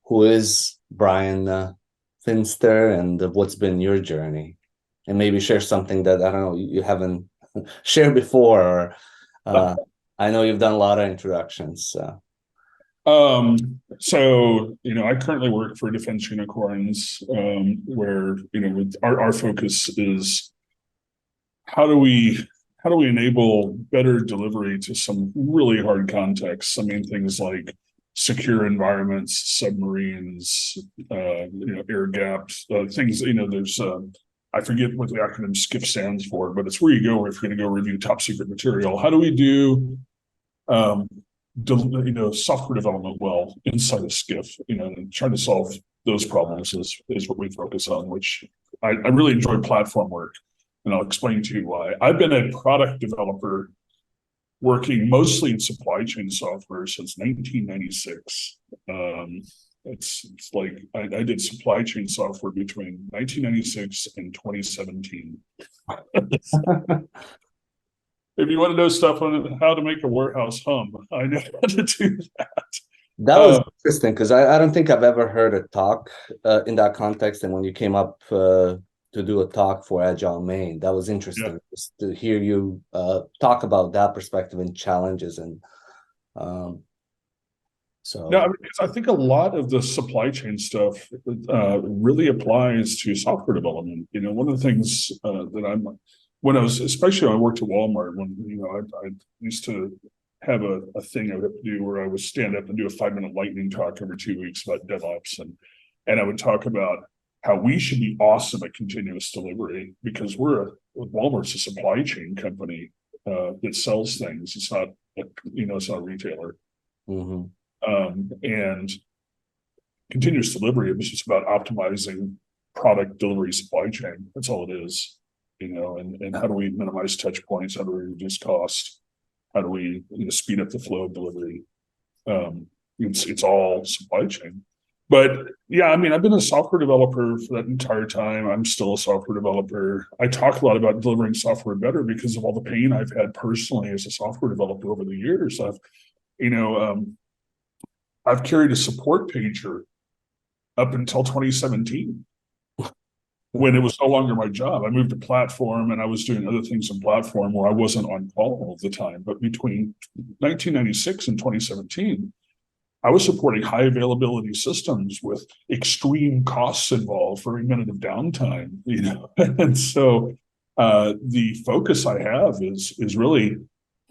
who is Bryan Finster, and what's been your journey? And maybe share something that I don't know you haven't shared before. Or I know you've done a lot of introductions. I currently work for Defense Unicorns, where with our focus is how do we how do we enable better delivery to some really hard contexts? I mean, things like secure environments, submarines, air gaps, things. There's I forget what the acronym SCIF stands for, but it's where you go if you're going to go review top secret material. How do we do um, software development well inside of Skiff, and trying to solve those problems is what we focus on, which I really enjoy platform work. And I'll explain to you why. I've been a product developer working mostly in supply chain software since 1996. It's like I did supply chain software between 1996 and 2017. If you want to know stuff on how to make a warehouse hum, I know how to do that. That was interesting because I don't think I've ever heard a talk in that context. And when you came up to do a talk for Agile Main, that was Yeah. interesting just to hear you talk about that perspective and challenges. And um, No, I so, mean, 'cause I think a lot of the supply chain stuff really applies to software development. One of the things that when especially when I worked at Walmart, when I used to have a thing I would have to do where I would stand up and do a 5 minute lightning talk every 2 weeks about DevOps, and I would talk about how we should be awesome at continuous delivery because Walmart's a supply chain company that sells things. It's not it's not a retailer. mhm. And continuous delivery, it was just about optimizing product delivery supply chain. That's all it is, and how do we minimize touch points? How do we reduce cost? How do we speed up the flow of delivery? It's all supply chain. But yeah, I mean, I've been a software developer for that entire time. I'm still a software developer. I talk a lot about delivering software better because of all the pain I've had personally as a software developer over the years. You know, um, I've carried a support pager up until 2017 when it was no longer my job. I moved to platform and I was doing other things in platform where I wasn't on call all the time. But between 1996 and 2017, I was supporting high availability systems with extreme costs involved for a minute of downtime, and so the focus I have is really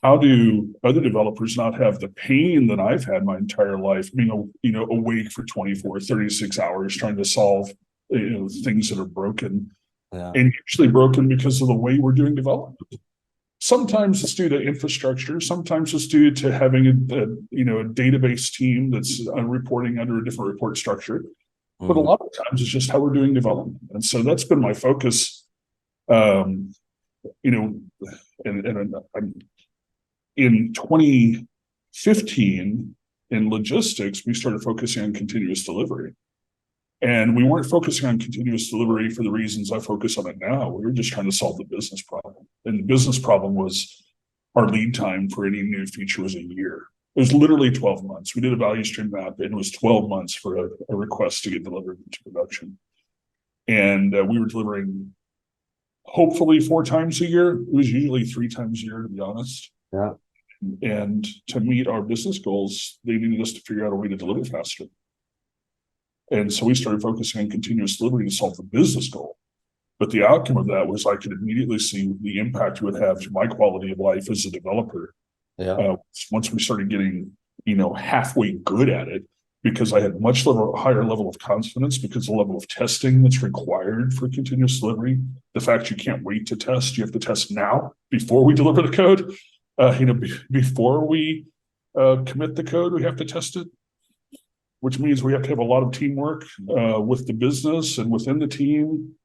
how do other developers not have the pain that I've had my entire life, being awake for 24, 36 hours trying to solve things that are broken, Yeah. and usually broken because of the way we're doing development. Sometimes it's due to infrastructure. Sometimes it's due to having a database team that's reporting under a different report structure. But a Mhm. lot of times it's just how we're doing development, and so that's been my focus. Um, you know, and I'm in 2015 in logistics, we started focusing on continuous delivery. And we weren't focusing on continuous delivery for the reasons I focus on it now. We were just trying to solve the business problem. And the business problem was our lead time for any new feature was a year. It was literally 12 months. We did a value stream map, and it was 12 months for a request to get delivered into production. And we were delivering hopefully 4 times a year. It was usually 3 times a year, to be honest. Yeah. And to meet our business goals, they needed us to figure out a way to deliver faster. And so we started focusing on continuous delivery to solve the business goal. But the outcome of that was I could immediately see the impact it would have to my quality of life as a developer. Yeah. Once we started getting, halfway good at it, because I had higher level of confidence because the level of testing that's required for continuous delivery, the fact you can't wait to test, you have to test now before we deliver the code. Before we commit the code, we have to test it, which means we have to have a lot of teamwork with the business and within the team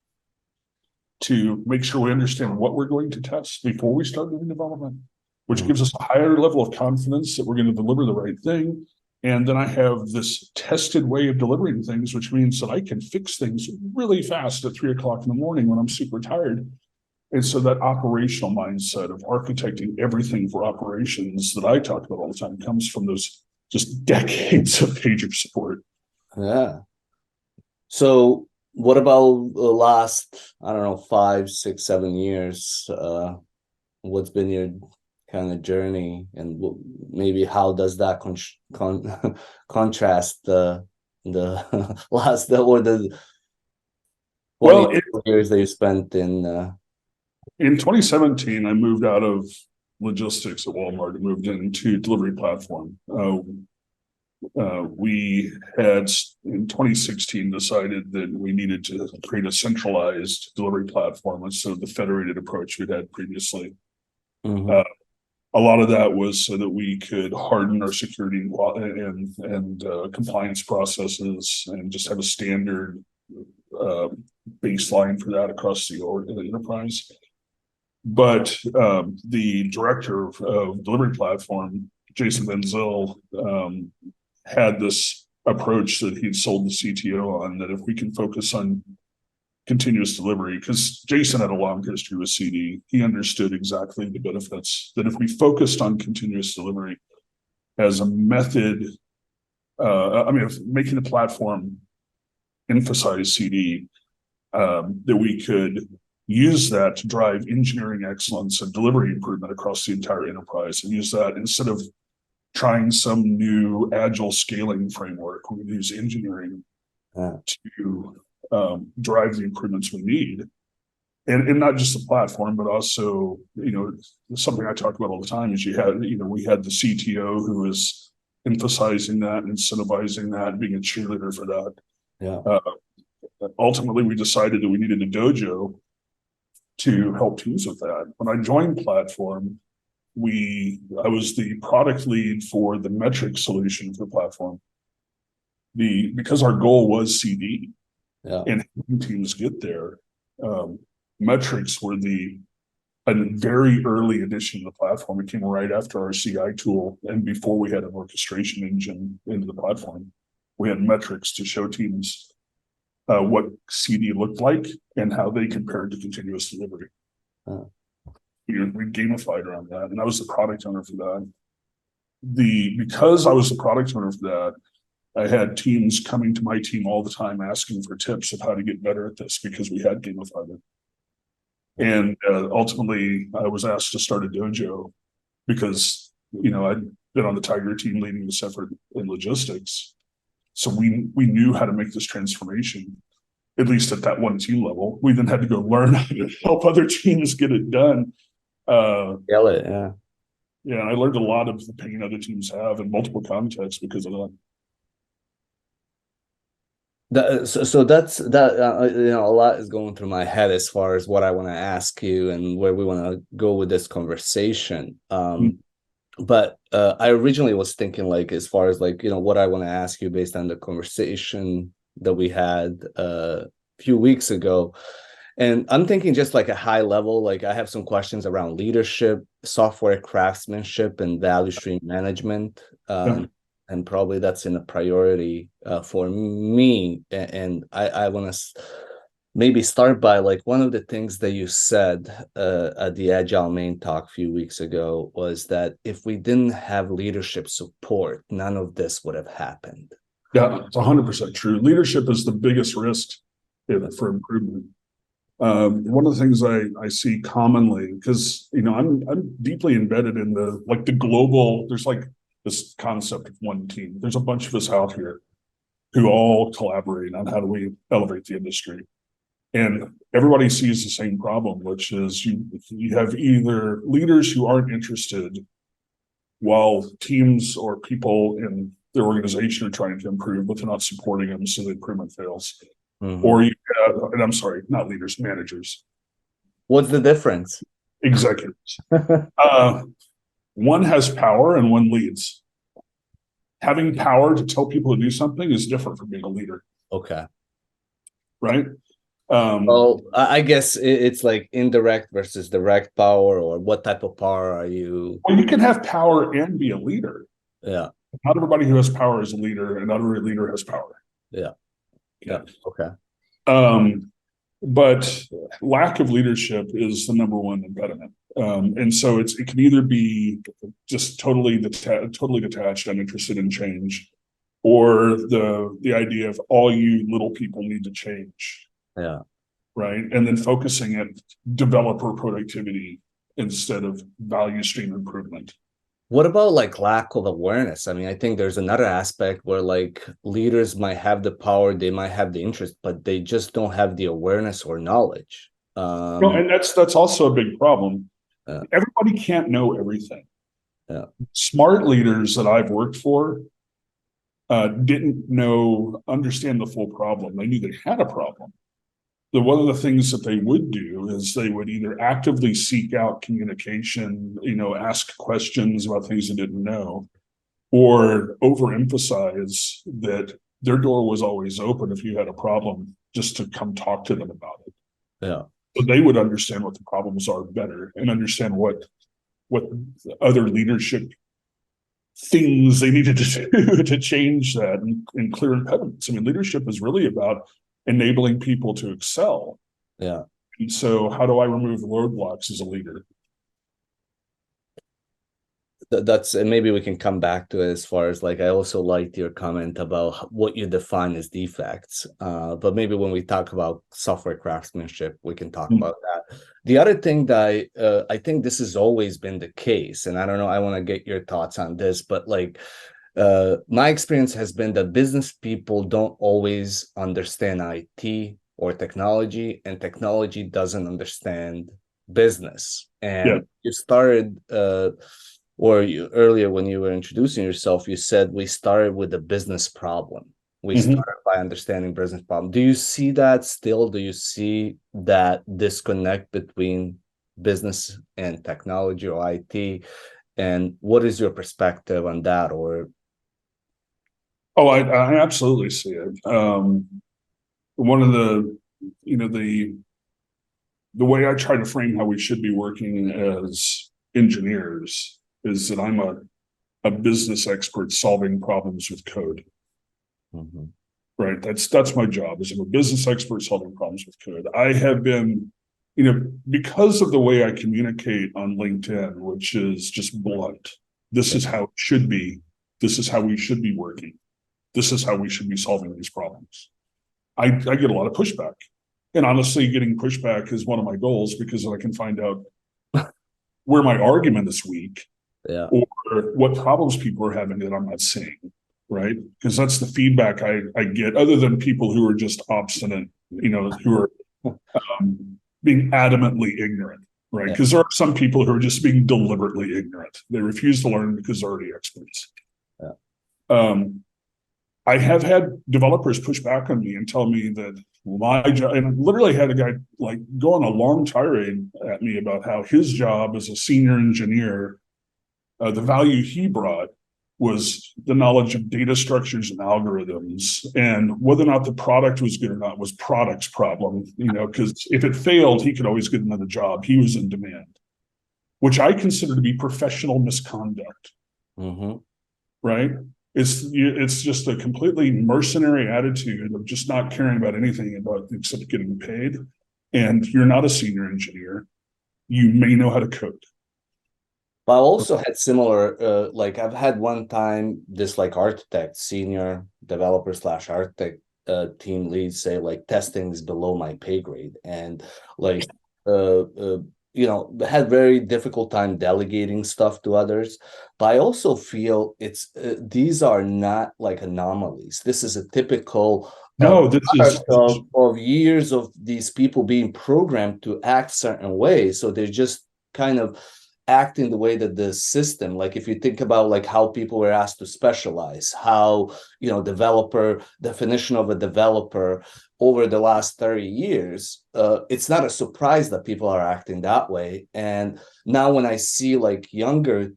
to make sure we understand what we're going to test before we start doing development, which Mhm. gives us a higher level of confidence that we're going to deliver the right thing. And then I have this tested way of delivering things, which means that I can fix things really fast at 3 o'clock in the morning when I'm super tired. And so that operational mindset of architecting everything for operations that I talk about all the time comes from those just decades of pager support. Yeah. So what about the last, I don't know, 5, 6, 7 years? What's been your kind of journey, and maybe how does that contrast the last or the Well, 20 years that you spent in in 2017, I moved out of logistics at Walmart and moved into delivery platform. We had in 2016 decided that we needed to create a centralized delivery platform instead of the federated approach we'd had previously. mhm, A lot of that was so that we could harden our security and compliance processes and just have a standard baseline for that across the enterprise. But the director of delivery platform, Jason Benzel, had this approach that he'd sold the CTO on, that if we can focus on continuous delivery, because Jason had a long history with CD, he understood exactly the benefits, that if we focused on continuous delivery as a method, making the platform emphasize CD, that we could use that to drive engineering excellence and delivery improvement across the entire enterprise, and use that instead of trying some new agile scaling framework. We use engineering to drive the improvements we need. And not just the platform, but also, something I talk about all the time is we had the CTO who was emphasizing that, incentivizing that, being a cheerleader for that. yeah. Ultimately, we decided that we needed a dojo to help teams with that. When I joined platform, I was the product lead for the metric solution for the platform. Because our goal was CD, Yeah. and helping teams get there, metrics were a very early addition to the platform. It came right after our CI tool and before we had an orchestration engine into the platform. We had metrics to show teams what CD looked like and how they compared to continuous delivery. We gamified around that, and I was the product owner for that. Because I was the product owner for that, I had teams coming to my team all the time asking for tips of how to get better at this because we had gamified it. And ultimately, I was asked to start a dojo because I'd been on the Tiger team leading this effort in logistics, so we knew how to make this transformation, at least at that one team level. We then had to go learn how to help other teams get it done. Yell it, yeah. Yeah, and I learned a lot of the pain other teams have in multiple contexts because of that. So that's that. A lot is going through my head as far as what I want to ask you and where we want to go with this conversation. But I originally was thinking, like, as far as like what I want to ask you based on the conversation that we had a few weeks ago. And I'm thinking just like a high level, like I have some questions around leadership, software craftsmanship, and value stream management. And probably that's in a priority for me. And I want to maybe start by like one of the things that you said at the Agile main talk a few weeks ago was that if we didn't have leadership support, none of this would have happened. Yeah, it's 100% true. Leadership is the biggest risk for improvement. One of the things I see commonly, because I'm deeply embedded in the global. There's like this concept of one team. There's a bunch of us out here who all collaborate on how do we elevate the industry, and everybody sees the same problem, which is you have either leaders who aren't interested, while teams or people in their organization are trying to improve, but they're not supporting them, so the improvement fails. Or you have, and I'm sorry, not leaders, managers. What's the difference? Executives. One has power and one leads. Having power to tell people to do something is different from being a leader. Okay. Right? Well, I guess it's like indirect versus direct power, or what type of power are you? Well, you can have power and be a leader. Yeah. Not everybody who has power is a leader, and not every leader has power. Yeah. Yeah. Okay. But lack of leadership is the number one impediment. And so it can either be just totally detached, uninterested in change, or the idea of all you little people need to change, Yeah. right? And then focusing at developer productivity instead of value stream improvement. What about like lack of awareness? I mean, I think there's another aspect where like leaders might have the power, they might have the interest, but they just don't have the awareness or knowledge. No, and that's also a big problem. Yeah. Everybody can't know everything. Yeah. Smart leaders that I've worked for didn't understand the full problem. They knew they had a problem. One of the things that they would do is they would either actively seek out communication, ask questions about things they didn't know, or overemphasize that their door was always open if you had a problem, just to come talk to them about it. Yeah. So they would understand what the problems are better and understand what other leadership things they needed to do to change that and clear impediments. I mean, leadership is really about enabling people to excel. Yeah. And so how do I remove roadblocks as a leader? That's, and maybe we can come back to it. As far as like, I also liked your comment about what you define as defects, but maybe when we talk about software craftsmanship we can talk about that. The other thing that I think this has always been the case, and I don't know, I want to get your thoughts on this, but like my experience has been that business people don't always understand IT or technology, and technology doesn't understand business. And Yeah. you started or you earlier when you were introducing yourself, you said we started with a business problem. We started by understanding business problem. Do you see that still? Do you see that disconnect between business and technology or IT? And what is your perspective on that? Or Oh, I absolutely see it. One of the way I try to frame how we should be working as engineers is that I'm a business expert solving problems with code. Right. That's my job, is I'm a business expert solving problems with code. I have been, because of the way I communicate on LinkedIn, which is just blunt. This is how it should be. This is how we should be working. This is how we should be solving these problems. I get a lot of pushback. And honestly, getting pushback is one of my goals, because I can find out where my argument is weak, yeah, or what problems people are having that I'm not seeing, right? Because that's the feedback I get, other than people who are just obstinate, who are being adamantly ignorant, right? Because there are some people who are just being deliberately ignorant. They refuse to learn because they're already experts. Yeah. I have had developers push back on me and tell me that my job, and literally had a guy like go on a long tirade at me about how his job as a senior engineer, the value he brought was the knowledge of data structures and algorithms, and whether or not the product was good or not was product's problem, because if it failed, he could always get another job. He was in demand, which I consider to be professional misconduct. Right? It's just a completely mercenary attitude of just not caring about anything about except getting paid. And you're not a senior engineer. You may know how to code. But I also had similar, like I've had one time this like architect, senior developer slash architect team lead say like testing is below my pay grade, and like had very difficult time delegating stuff to others. But I also feel it's these are not like anomalies. This is a typical No, this is of years of these people being programmed to act certain ways. So they're just kind of acting the way that the system, like if you think about like how people were asked to specialize, how developer definition of a developer over the last 30 years, it's not a surprise that people are acting that way. And now when I see like younger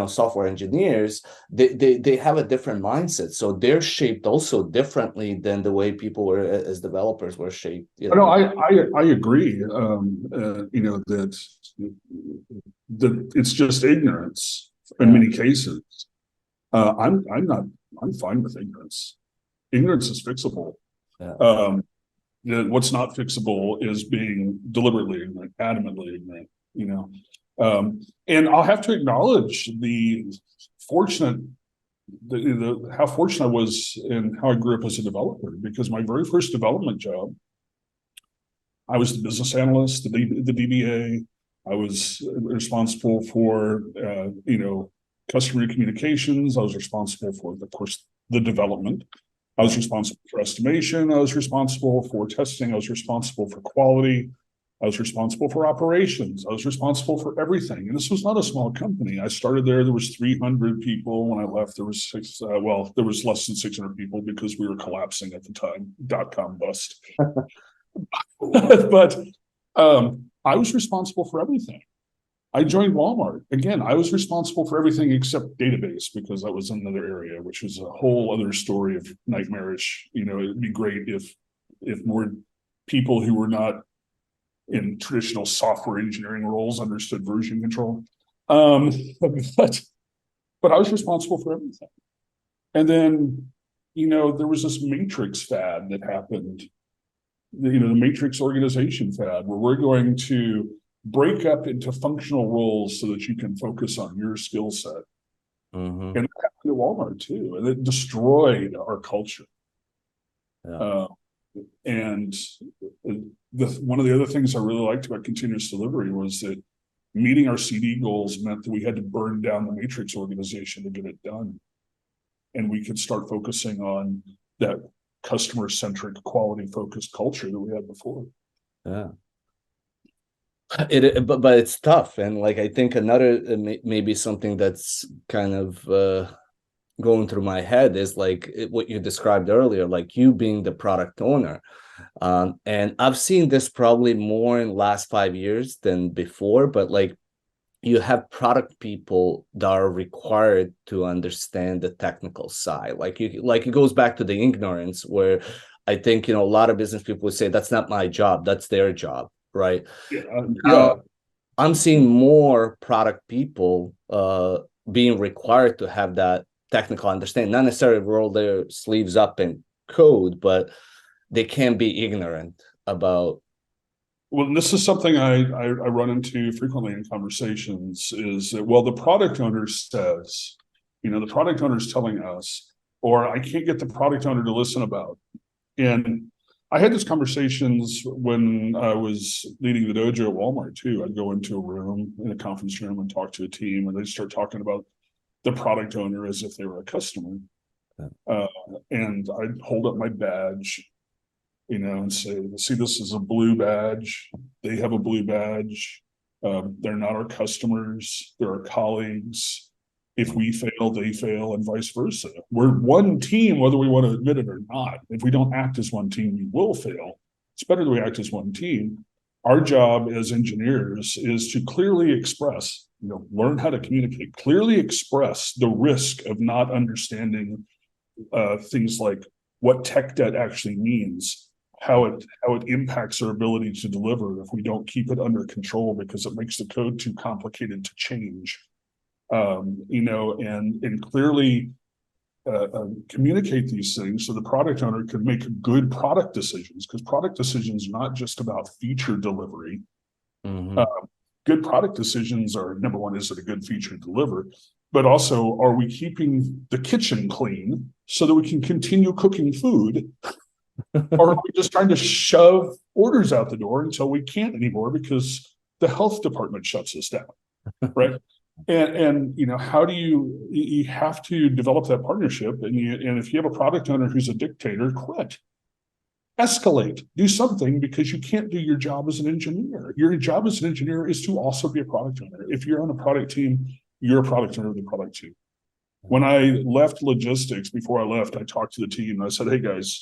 software engineers, they have a different mindset, so they're shaped also differently than the way people were as developers were shaped. No, I agree. That it's just ignorance in many cases. I'm fine with ignorance. Ignorance is fixable. What's not fixable is being deliberately ignorant, adamantly ignorant. And I'll have to acknowledge the fortunate how fortunate I was and how I grew up as a developer, because my very first development job, I was the business analyst, the DBA. I was responsible for, customer communications. I was responsible for, of course, the development. I was responsible for estimation. I was responsible for testing. I was responsible for quality. I was responsible for operations. I was responsible for everything. And this was not a small company. I started there was 300 people. When I left, there was there was less than 600 people because we were collapsing at the time, .com bust. But I was responsible for everything. I joined Walmart. Again, I was responsible for everything except database, because that was another area, which is a whole other story of nightmarish. It'd be great if more people who were not in traditional software engineering roles understood version control. But I was responsible for everything. And then, there was this matrix fad that happened, the matrix organization fad, where we're going to break up into functional roles so that you can focus on your skill set. Mm-hmm. And it happened at Walmart too. And it destroyed our culture. Yeah. And one of the other things I really liked about continuous delivery was that meeting our CD goals meant that we had to burn down the matrix organization to get it done. And we could start focusing on that customer-centric, quality-focused culture that we had before. Yeah. But it's tough. And like, I think another, maybe something that's kind of going through my head is like what you described earlier, like you being the product owner. And I've seen this probably more in the last 5 years than before, but like you have product people that are required to understand the technical side. Like it goes back to the ignorance, where I think, a lot of business people would say, that's not my job, that's their job, right? Yeah. Now, I'm seeing more product people being required to have that technical understanding, not necessarily roll their sleeves up and code, but they can't be ignorant about. Well, this is something I run into frequently in conversations, is that, well, the product owner says, the product owner is telling us, or I can't get the product owner to listen about. And I had these conversations when I was leading the dojo at Walmart too. I'd go into a room, in a conference room, and talk to a team, and they'd start talking about the product owner as if they were a customer. And I'd hold up my badge, and say, see, this is a blue badge. They have a blue badge. They're not our customers. They're our colleagues. If we fail, they fail, and vice versa. We're one team, whether we want to admit it or not. If we don't act as one team, we will fail. It's better that we act as one team. Our job as engineers is to clearly express, learn how to communicate, clearly express the risk of not understanding things like what tech debt actually means, how it impacts our ability to deliver if we don't keep it under control, because it makes the code too complicated to change. And clearly communicate these things so the product owner can make good product decisions, because product decisions are not just about feature delivery. Mm-hmm. Good product decisions are, number one, is it a good feature to deliver? But also, are we keeping the kitchen clean so that we can continue cooking food? Or are we just trying to shove orders out the door until we can't anymore because the health department shuts us down, right? And how do you have to develop that partnership? And if you have a product owner who's a dictator, quit, escalate, do something, because you can't do your job as an engineer. Your job as an engineer is to also be a product owner. If you're on a product team, you're a product owner of the product team. When I left logistics, before I left, I talked to the team and I said, hey guys,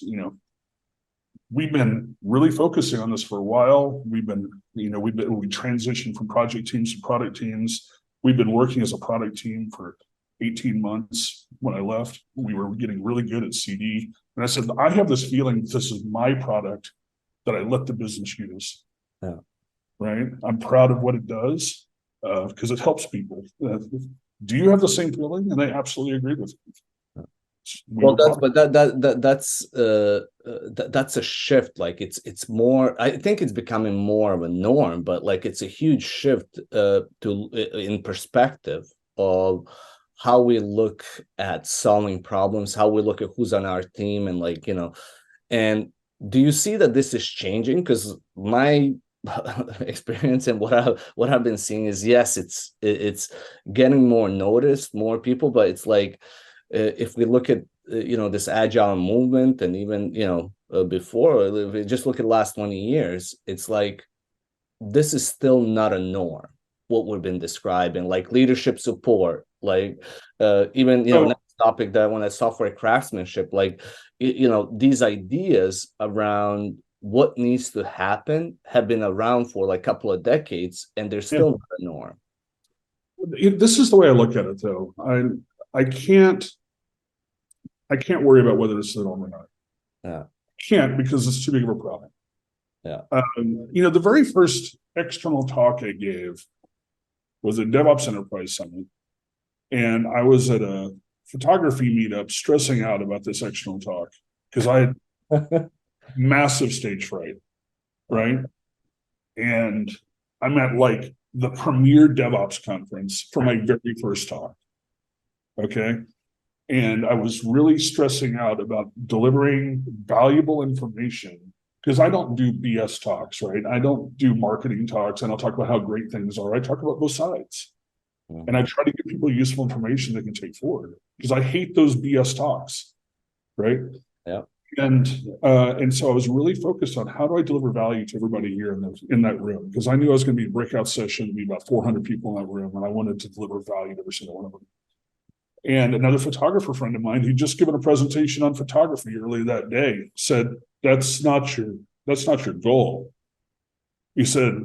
we've been really focusing on this for a while. We transitioned from project teams to product teams. We've been working as a product team for 18 months. When I left, we were getting really good at CD. And I said, I have this feeling that this is my product that I let the business use. Yeah. Right? I'm proud of what it does because it helps people. Do you have the same feeling? And they absolutely agree with me. Well, that's a shift. Like it's more, I think it's becoming more of a norm, but like it's a huge shift in perspective of how we look at solving problems, how we look at who's on our team, and like, and do you see that this is changing? Because my experience and what I've been seeing is, yes, it's getting more noticed, more people, but it's like, if we look at this agile movement, and even before, if we just look at the last 20 years, it's like this is still not a norm, what we've been describing, like leadership support, like even So next topic, that one, at software craftsmanship, like these ideas around what needs to happen have been around for like a couple of decades, and they're yeah, still not a norm. this is the way I look at it, though. I can't I can't worry about whether it's the norm or not. Yeah, Can't, because it's too big of a problem. yeah. The very first external talk I gave was at DevOps Enterprise Summit, and I was at a photography meetup stressing out about this external talk because I had massive stage fright, right? And I'm at like the premier DevOps conference for my very first talk. Okay. And I was really stressing out about delivering valuable information because I don't do BS talks, right? I don't do marketing talks. I don't talk about how great things are. I talk about both sides. And I try to give people useful information they can take forward because I hate those BS talks, right? Yeah. And so I was really focused on how do I deliver value to everybody here in that room, because I knew I was going to be a breakout session, be about 400 people in that room, and I wanted to deliver value to every single one of them. And another photographer friend of mine who'd just given a presentation on photography earlier that day said, that's not your goal. He said,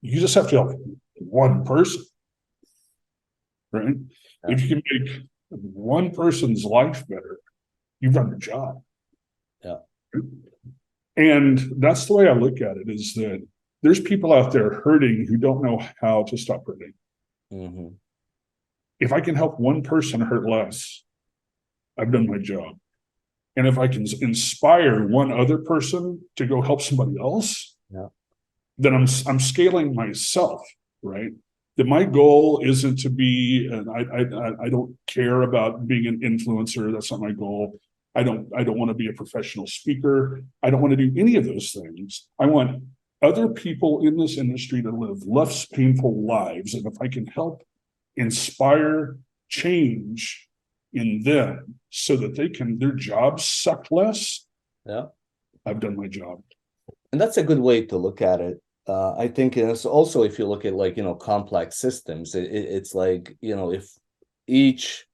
you just have to help one person, right? Yeah. If you can make one person's life better, you've done your job. Yeah. And that's the way I look at it, is that there's people out there hurting who don't know how to stop hurting. Mm-hmm. If I can help one person hurt less, I've done my job. And if I can inspire one other person to go help somebody else, Yeah. then I'm scaling myself, right? That my goal isn't to be, and I don't care about being an influencer. That's not my goal. I don't want to be a professional speaker. I don't want to do any of those things. I want other people in this industry to live less painful lives. And if I can help inspire change in them so that their jobs suck less, Yeah. I've done my job. And that's a good way to look at it. I think it's also, if you look at like, complex systems, it's like, if each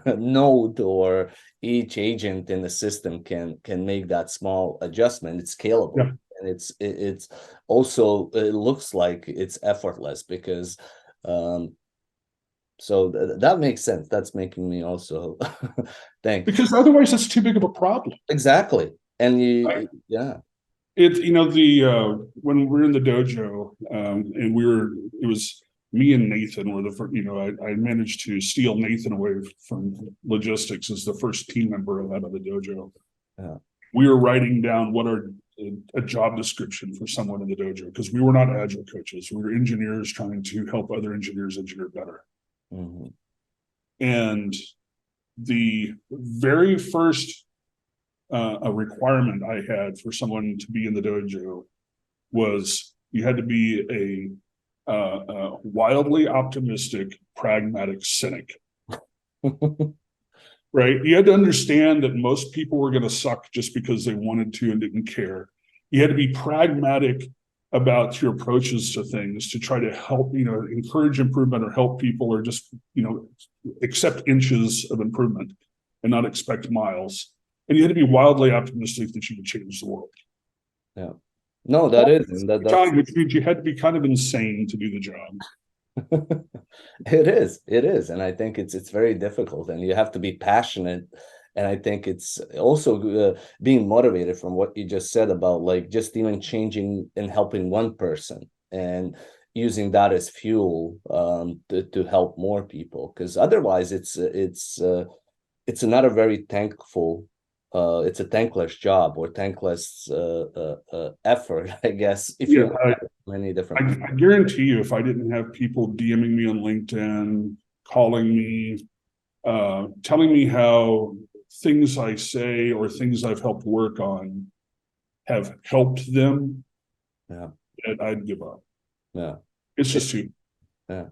node or each agent in the system can make that small adjustment, it's scalable. Yeah. And it's also, it looks like it's effortless, because so that makes sense. That's making me also think. Because otherwise it's too big of a problem. Exactly. And Right? yeah. When we were in the dojo, and it was me and Nathan were the first, I managed to steal Nathan away from logistics as the first team member out of the dojo. Yeah. We were writing down what a job description for someone in the dojo, because we were not agile coaches. We were engineers trying to help other engineers engineer better. Mm-hmm. And the very first a requirement I had for someone to be in the dojo was you had to be a wildly optimistic, pragmatic cynic. Right? You had to understand that most people were going to suck just because they wanted to and didn't care. You had to be pragmatic about your approaches to things to try to help, encourage improvement or help people, or just, accept inches of improvement and not expect miles. And you had to be wildly optimistic that you could change the world. Yeah. No, that is, and that's Which means you had to be kind of insane to do the job. it is, and I think it's very difficult, and you have to be passionate. And I think it's also being motivated from what you just said about like just even changing and helping one person, and using that as fuel to help more people, because otherwise it's not a very thankful, it's a thankless job, or thankless effort, I guess, if Yeah, you look at many different I guarantee you, if I didn't have people DMing me on LinkedIn, calling me, telling me how things I say or things I've helped work on have helped them, Yeah. and I'd give up. Yeah. It's just too. Yeah.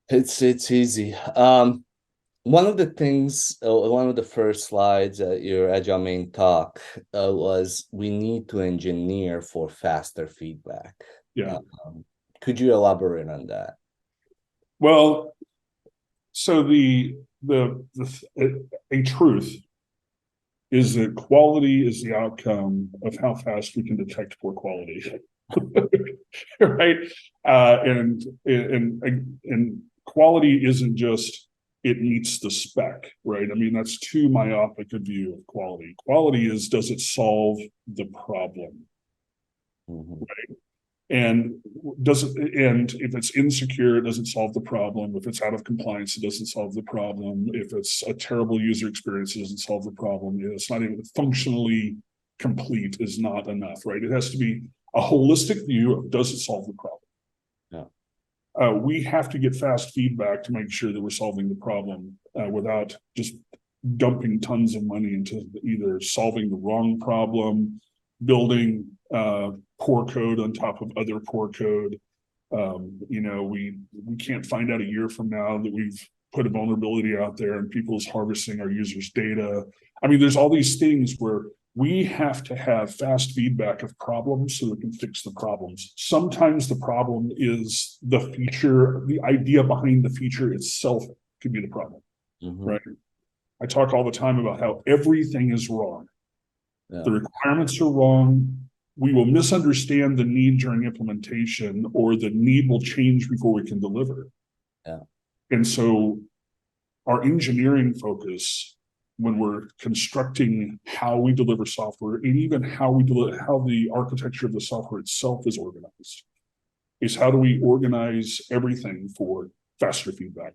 It's easy. One of the things, one of the first slides at your Agile main talk was we need to engineer for faster feedback. Yeah. Could you elaborate on that? Well, so a truth is that quality is the outcome of how fast we can detect poor quality. Right? And quality isn't just it meets the spec, right? I mean, that's too myopic a view of quality. Quality is, does it solve the problem? Mhm. And and if it's insecure, it doesn't solve the problem. If it's out of compliance, it doesn't solve the problem. If it's a terrible user experience, it doesn't solve the problem. It's not even functionally complete is not enough, right? It has to be a holistic view of, does it solve the problem? Yeah. We have to get fast feedback to make sure that we're solving the problem without just dumping tons of money into either solving the wrong problem, building poor code on top of other poor code. We can't find out a year from now that we've put a vulnerability out there and people's harvesting our users' data. I mean, there's all these things where we have to have fast feedback of problems so we can fix the problems. Sometimes the problem is the feature, the idea behind the feature itself could be the problem, right? I talk all the time about how everything is wrong. Yeah. The requirements are wrong. We will misunderstand the need during implementation, or the need will change before we can deliver. Yeah. And so our engineering focus when we're constructing how we deliver software, and even how the architecture of the software itself is organized, is how do we organize everything for faster feedback?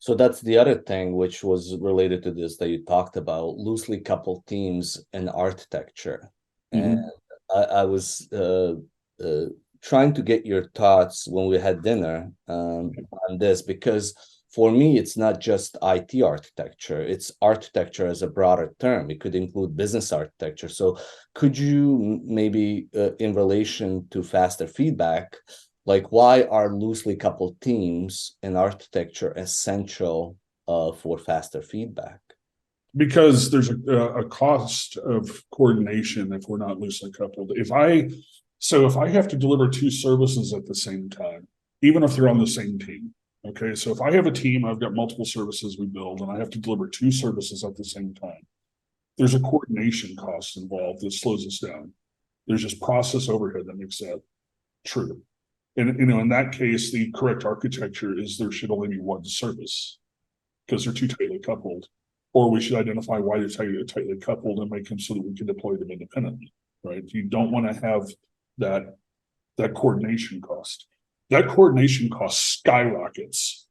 So that's the other thing which was related to this that you talked about, loosely coupled teams and architecture. And I was trying to get your thoughts when we had dinner on this, because for me, it's not just IT architecture, it's architecture as a broader term. It could include business architecture. So could you maybe, in relation to faster feedback, like why are loosely coupled teams in architecture essential for faster feedback? Because there's a cost of coordination if we're not loosely coupled. If I have to deliver two services at the same time, even if they're on the same team, okay, so if I have a team, I've got multiple services we build, and I have to deliver two services at the same time, there's a coordination cost involved that slows us down. There's just process overhead that makes that true. And in that case, the correct architecture is there should only be one service because they're too tightly coupled. Or we should identify why they're tightly coupled and make them so that we can deploy them independently, right? You don't want to have that coordination cost. That coordination cost skyrockets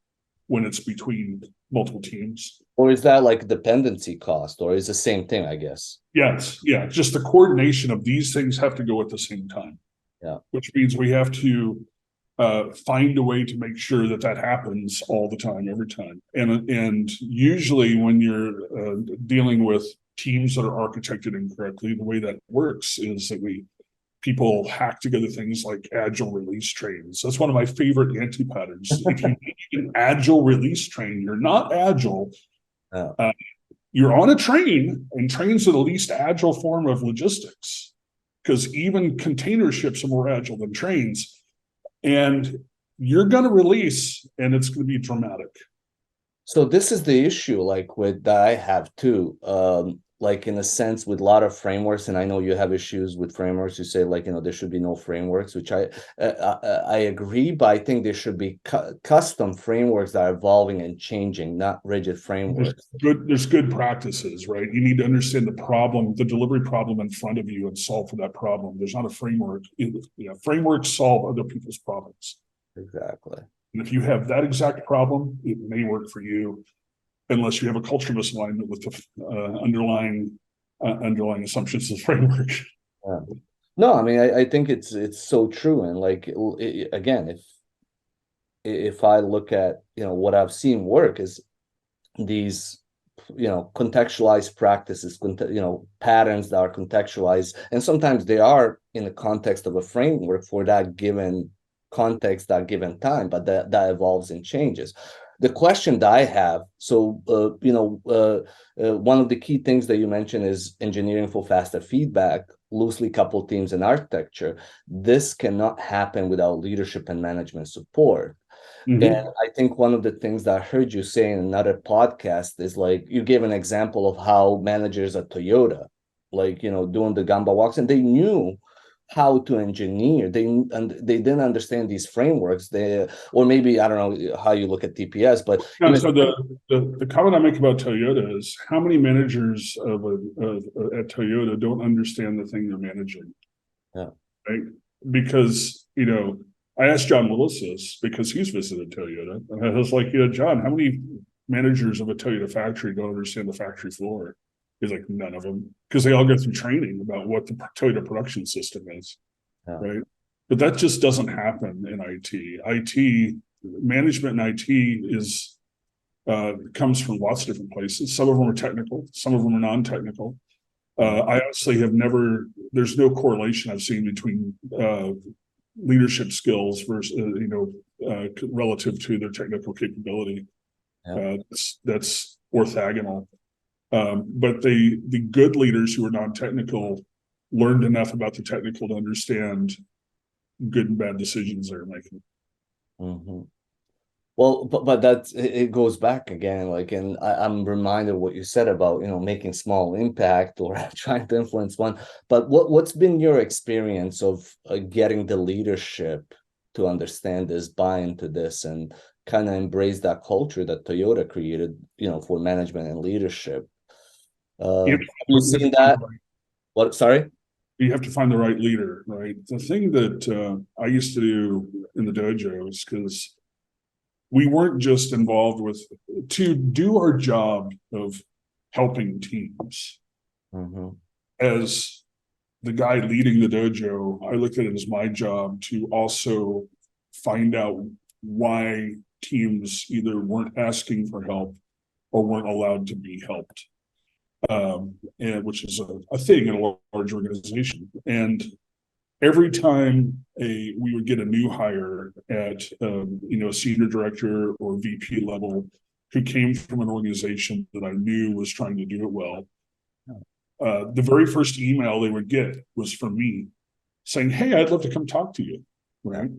when it's between multiple teams. Or is that like dependency cost, or is the same thing, I guess? Yes, yeah, just the coordination of these things have to go at the same time. Yeah. Which means we have to find a way to make sure that happens all the time, every time. And usually when you're dealing with teams that are architected incorrectly, the way that works is that people hack together things like agile release trains. That's one of my favorite anti-patterns. If you need an agile release train, you're not agile. You're on a train, and trains are the least agile form of logistics, because even container ships are more agile than trains. And you're going to release, and it's going to be dramatic. So this is the issue, like with that I have too. Like in a sense, with a lot of frameworks, and I know you have issues with frameworks. You say like there should be no frameworks, which I agree, but I think there should be custom frameworks that are evolving and changing, not rigid frameworks. There's good practices, right? You need to understand the problem, the delivery problem in front of you, and solve for that problem. There's not a framework. Frameworks solve other people's problems. Exactly. And if you have that exact problem, it may work for you, unless you have a culture misalignment with the underlying assumptions of the framework. Yeah. No, I mean, I think it's so true. And like, again, if I look at, what I've seen work is these, contextualized practices, patterns that are contextualized, and sometimes they are in the context of a framework for that given context, that given time, but that evolves and changes. The question that I have, so one of the key things that you mentioned is engineering for faster feedback, loosely coupled teams and architecture. This cannot happen without leadership and management support. And Mhm. I think one of the things that I heard you say in another podcast is like you gave an example of how managers at Toyota, like doing the Gamba walks, and they knew how to engineer. They didn't understand these frameworks. Or maybe I don't know how you look at TPS, but No, so the comment I make about Toyota is how many managers at Toyota don't understand the thing they're managing, yeah, right? Because, I asked John Willis this because he's visited Toyota. And I was like, John, how many managers of a Toyota factory don't understand the factory floor? He's like, none of them, because they all go through training about what the Toyota production system is, yeah, right? But that just doesn't happen in IT. IT management in IT comes from lots of different places. Some of them are technical, some of them are non-technical. I honestly have never, there's no correlation I've seen between leadership skills versus, relative to their technical capability. yeah. That's orthogonal. But the good leaders who are non-technical learned enough about the technical to understand good and bad decisions they're making. Mm-hmm. Well, but that's it goes back again, like, and I'm reminded of what you said about, making small impact or trying to influence one. But what's been your experience of getting the leadership to understand this, buy into this, and kind of embrace that culture that Toyota created, for management and leadership? You Have you seen that? What? Sorry? you have to find the right leader, right? The thing that I used to do in the dojo is because we weren't just involved with to do our job of helping teams. Mm-hmm. As the guy leading the dojo, I looked at it as my job to also find out why teams either weren't asking for help or weren't allowed to be helped, and which is a thing in a large organization. And every time we would get a new hire at a senior director or VP level who came from an organization that I knew was trying to do it well, the very first email they would get was from me saying, "Hey, I'd love to come talk to you." Right?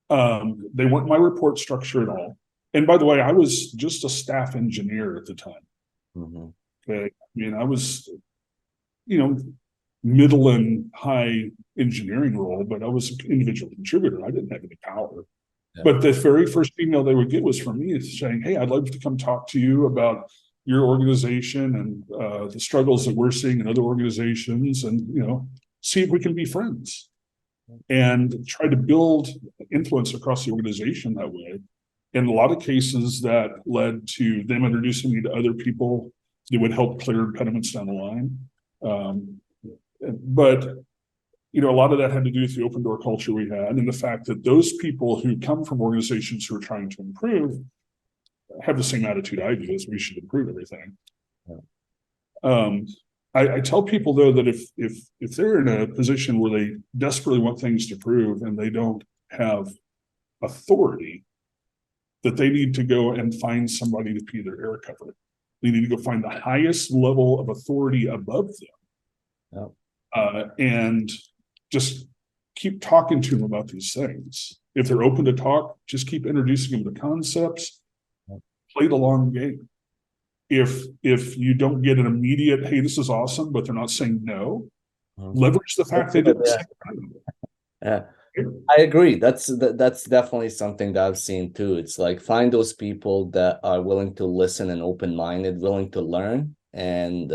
They weren't my report structure at all. And by the way, I was just a staff engineer at the time. Mm-hmm. Okay, I mean, I was, you know, middle and high engineering role, but I was an individual contributor. I didn't have any power. Yeah. But the very first email they would get was from me saying, "Hey, I'd love to come talk to you about your organization and the struggles that we're seeing in other organizations, and see if we can be friends and try to build influence across the organization that way." In a lot of cases, that led to them introducing me to other people that would help clear impediments down the line. But a lot of that had to do with the open door culture we had, and the fact that those people who come from organizations who are trying to improve have the same attitude I do, as we should improve everything. I tell people though that if they're in a position where they desperately want things to prove and they don't have authority, that they need to go and find somebody to pee their air cover. They need to go find the highest level of authority above them, and just keep talking to them about these things. If they're open to talk, just keep introducing them to concepts. Play the long game. If you don't get an immediate, "Hey, this is awesome," but they're not saying no, leverage the fact they didn't say no. Yeah. I agree. That's definitely something that I've seen too. It's like find those people that are willing to listen and open-minded, willing to learn, and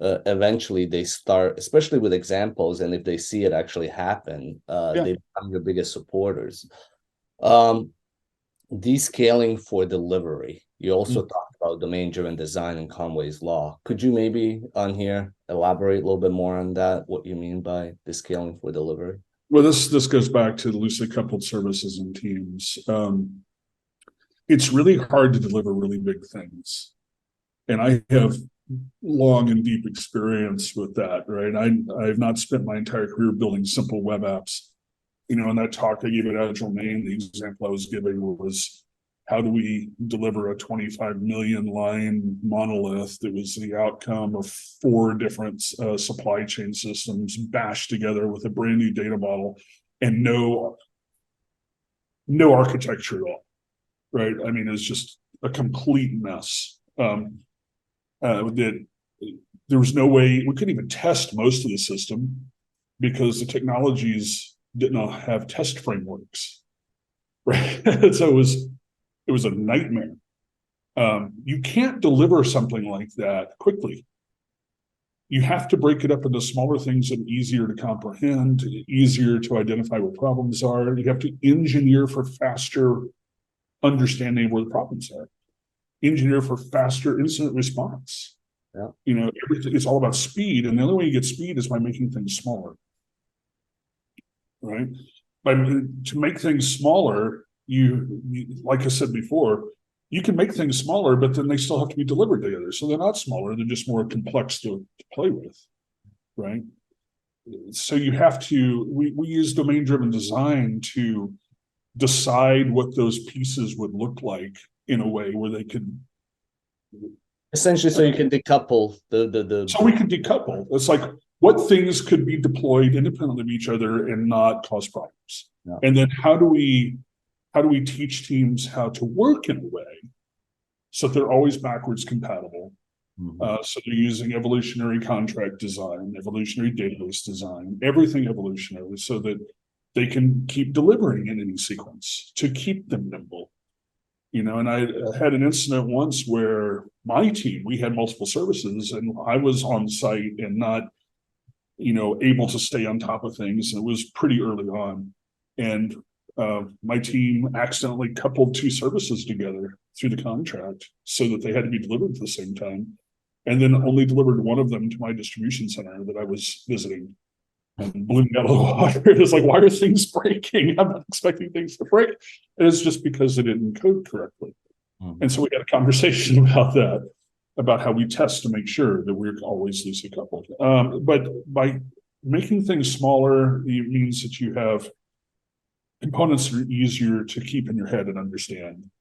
eventually they start, especially with examples, and if they see it actually happen, they become your biggest supporters. Descaling for delivery. You also talked about domain-driven design and Conway's law. Could you maybe on here elaborate a little bit more on that? What you mean by descaling for delivery? Well, this goes back to the loosely coupled services and teams. It's really hard to deliver really big things, and I have long and deep experience with that. Right, I've not spent my entire career building simple web apps. In that talk I gave at Agile Main, the example I was giving was, how do we deliver a 25 million line monolith that was the outcome of 4 different supply chain systems bashed together with a brand new data model and no architecture at all, right? I mean, it's just a complete mess. That there was no way we couldn't even test most of the system because the technologies did not have test frameworks, right? So it was a nightmare. You can't deliver something like that quickly. You have to break it up into smaller things and easier to comprehend, easier to identify what problems are. You have to engineer for faster understanding of where the problems are. Engineer for faster incident response. Yeah. Everything, it's all about speed, and the only way you get speed is by making things smaller. Right? To make things smaller, you like I said before, you can make things smaller, but then they still have to be delivered together. So they're not smaller, they're just more complex to play with, right? So you have to, we use domain-driven design to decide what those pieces would look like in a way where they could Essentially, so you can decouple the. So we can decouple. It's like, what things could be deployed independently of each other and not cause problems? Yeah. And then how do we teach teams how to work in a way so they're always backwards compatible? So they're using evolutionary contract design, evolutionary database design, everything evolutionary, so that they can keep delivering in any sequence to keep them nimble. And I had an incident once where my team, we had multiple services, and I was on site and not, able to stay on top of things. It was pretty early on. And my team accidentally coupled 2 services together through the contract so that they had to be delivered at the same time, and then only delivered one of them to my distribution center that I was visiting, and blew me out of the water. It's like, why are things breaking? I'm not expecting things to break. And it's just because they didn't code correctly. And so we had a conversation about that, about how we test to make sure that we're always loosely coupled. But by making things smaller, it means that you have components that are easier to keep in your head and understand.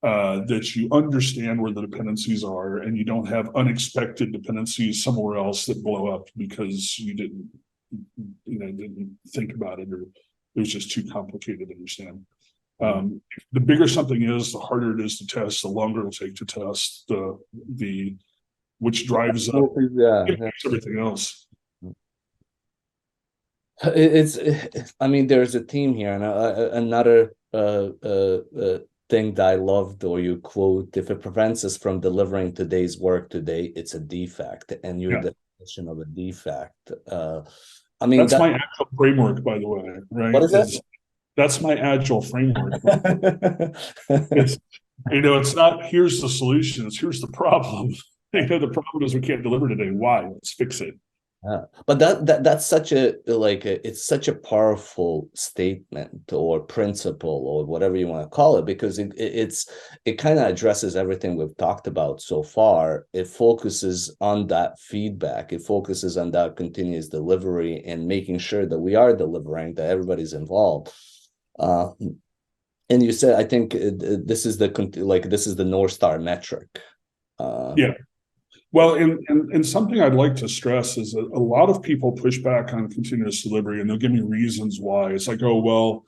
That you understand where the dependencies are, and you don't have unexpected dependencies somewhere else that blow up because you didn't think about it, or it was just too complicated to understand. The bigger something is, the harder it is to test, the longer it'll take to test, the which drives up everything else. I mean, there's a theme here, and another thing that I loved, or you quote, if it prevents us from delivering today's work today, it's a defect. And your definition of a defect. I mean, that's my Agile framework, by the way, right? What is that? That's my Agile framework. It's not, here's the solution, it's here's the problem. The problem is we can't deliver today. Why? Let's fix it. But that's such it's such a powerful statement or principle or whatever you want to call it, because it kind of addresses everything we've talked about so far. It focuses on that feedback. It focuses on that continuous delivery and making sure that we are delivering, that everybody's involved. And you said, I think this is the North Star metric. Yeah. Well, and something I'd like to stress is that a lot of people push back on continuous delivery, and they'll give me reasons why. It's like, oh, well,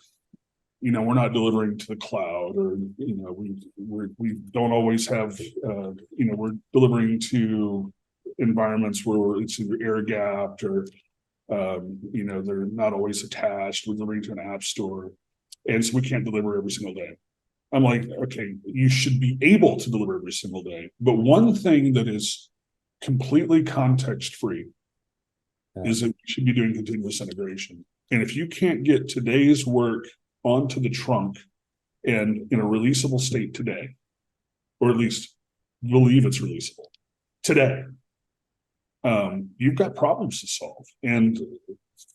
we're not delivering to the cloud, or we don't always have, we're delivering to environments where it's either air gapped, or they're not always attached. We're delivering to an app store, and so we can't deliver every single day. I'm like, okay, you should be able to deliver every single day. But one thing that is completely context free is that we should be doing continuous integration. And if you can't get today's work onto the trunk and in a releasable state today, or at least believe it's releasable today, you've got problems to solve. And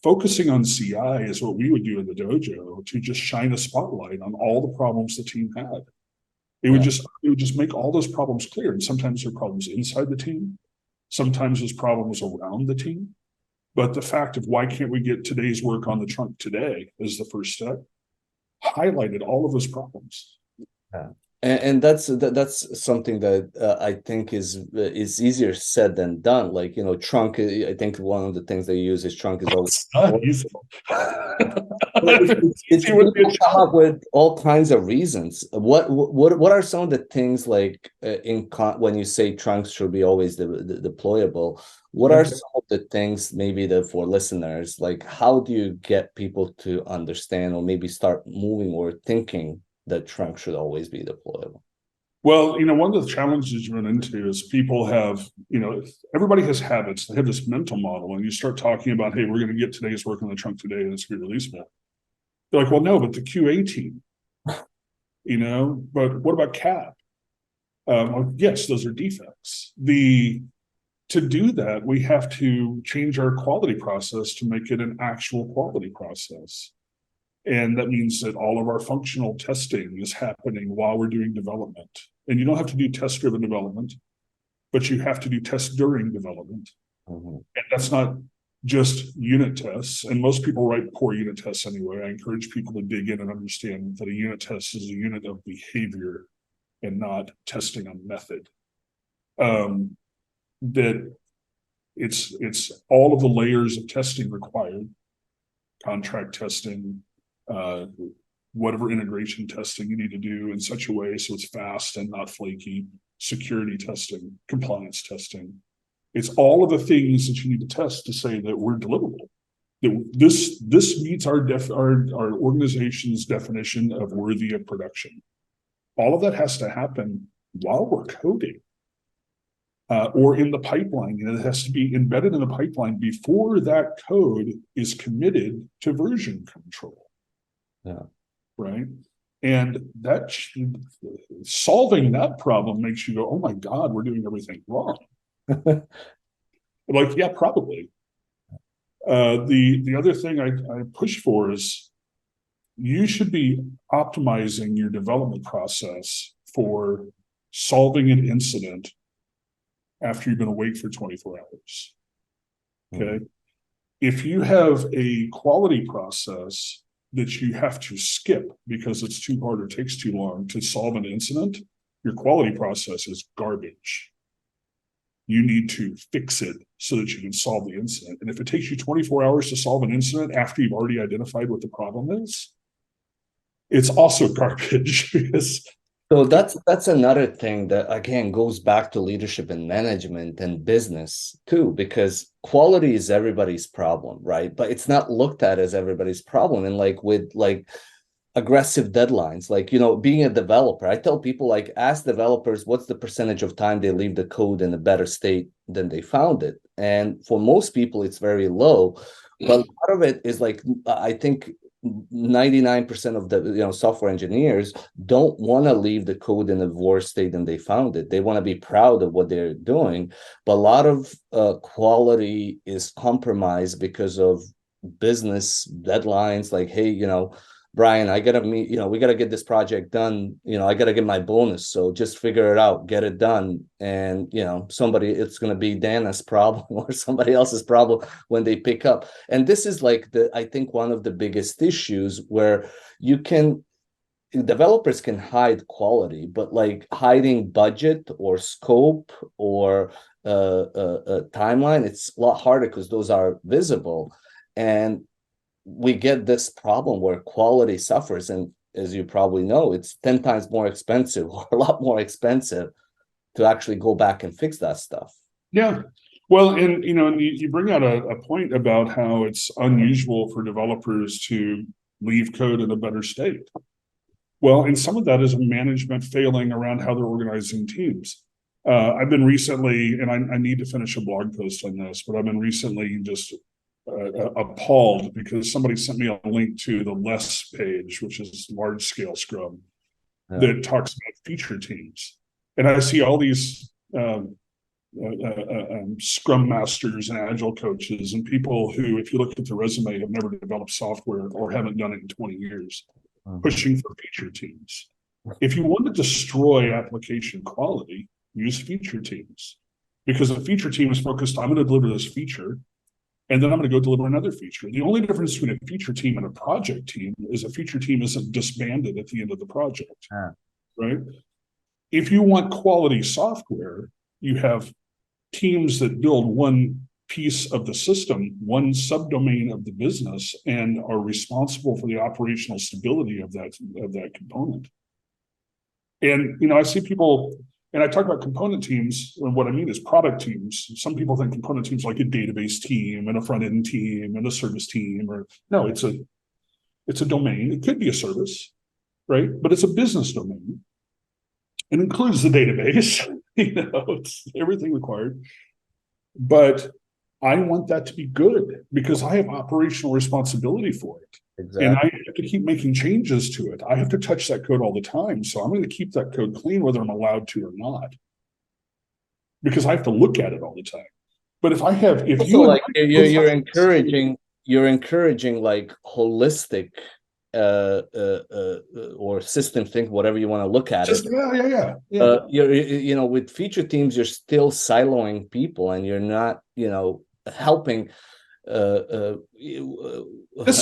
focusing on CI is what we would do in the dojo to just shine a spotlight on all the problems the team had. It would just make all those problems clear. And sometimes there are problems inside the team. Sometimes there's problems around the team. But the fact of why can't we get today's work on the trunk today is the first step, highlighted all of those problems. Yeah. And that's something that I think is easier said than done. Like, trunk, I think one of the things they use is trunk is always it's people come up with all kinds of reasons. What are some of the things like when you say trunks should be always the deployable? What are some of the things maybe that for listeners, like how do you get people to understand or maybe start moving or thinking that trunk should always be deployable? Well, one of the challenges you run into is people have, everybody has habits. They have this mental model, and you start talking about, hey, we're going to get today's work on the trunk today, and it's going to be releasable. They're like, well, no, but the QA team, but what about CAP? Yes, those are defects. To do that, we have to change our quality process to make it an actual quality process. And that means that all of our functional testing is happening while we're doing development. And you don't have to do test-driven development, but you have to do test during development. Mm-hmm. And that's not just unit tests. And most people write poor unit tests anyway. I encourage people to dig in and understand that a unit test is a unit of behavior and not testing on method. That it's all of the layers of testing required, contract testing, whatever integration testing you need to do in such a way so it's fast and not flaky, security testing, compliance testing. It's all of the things that you need to test to say that we're deliverable. That this meets our organization's definition of worthy of production. All of that has to happen while we're coding. Or in the pipeline. It has to be embedded in the pipeline before that code is committed to version control. Yeah. Right. And solving that problem makes you go, oh my God, we're doing everything wrong. Like, yeah, probably. The other thing I push for is you should be optimizing your development process for solving an incident after you've been awake for 24 hours. Okay. Mm-hmm. If you have a quality process that you have to skip because it's too hard or takes too long to solve an incident, your quality process is garbage. You need to fix it so that you can solve the incident. And if it takes you 24 hours to solve an incident after you've already identified what the problem is, it's also garbage. So that's another thing that again goes back to leadership and management and business too, because quality is everybody's problem, right? But it's not looked at as everybody's problem. And like with like aggressive deadlines, like, being a developer, I tell people, like, ask developers what's the percentage of time they leave the code in a better state than they found it. And for most people, it's very low. But a lot of it is like, I think 99% of the software engineers don't want to leave the code in a worse state than they found it. They want to be proud of what they're doing, but a lot of quality is compromised because of business deadlines. Like, hey, Bryan, I gotta meet, we gotta get this project done. I gotta get my bonus. So just figure it out, get it done. And, it's going to be Dana's problem or somebody else's problem when they pick up. And this is like I think one of the biggest issues where developers can hide quality, but like hiding budget or scope or timeline, it's a lot harder because those are visible. And we get this problem where quality suffers. And as you probably know, it's 10 times more expensive or a lot more expensive to actually go back and fix that stuff. Yeah. Well, and you bring out a point about how it's unusual for developers to leave code in a better state. Well, and some of that is management failing around how they're organizing teams. I've been recently, and I need to finish a blog post on this, but I've been recently just appalled because somebody sent me a link to the LESS page, which is large scale Scrum, that talks about feature teams. And I see all these Scrum masters and Agile coaches and people who, if you look at the resume, have never developed software or haven't done it in 20 years, pushing for feature teams. If you want to destroy application quality, use feature teams, because a feature team is focused, I'm going to deliver this feature, and then I'm going to go deliver another feature. The only difference between a feature team and a project team is a feature team isn't disbanded at the end of the project, right? If you want quality software, you have teams that build one piece of the system, one subdomain of the business, and are responsible for the operational stability of that component. And, I see people, and I talk about component teams, and what I mean is product teams. Some people think component teams like a database team and a front-end team and a service team, or no, it's a domain. It could be a service, right? But it's a business domain. It includes the database, it's everything required. But I want that to be good because I have operational responsibility for it. Exactly. And I have to keep making changes to it. I have to touch that code all the time. So I'm going to keep that code clean, whether I'm allowed to or not, because I have to look at it all the time. But if you're encouraging like holistic or system think, whatever you want to look at it. Yeah. With feature teams, you're still siloing people, and you're not, helping. This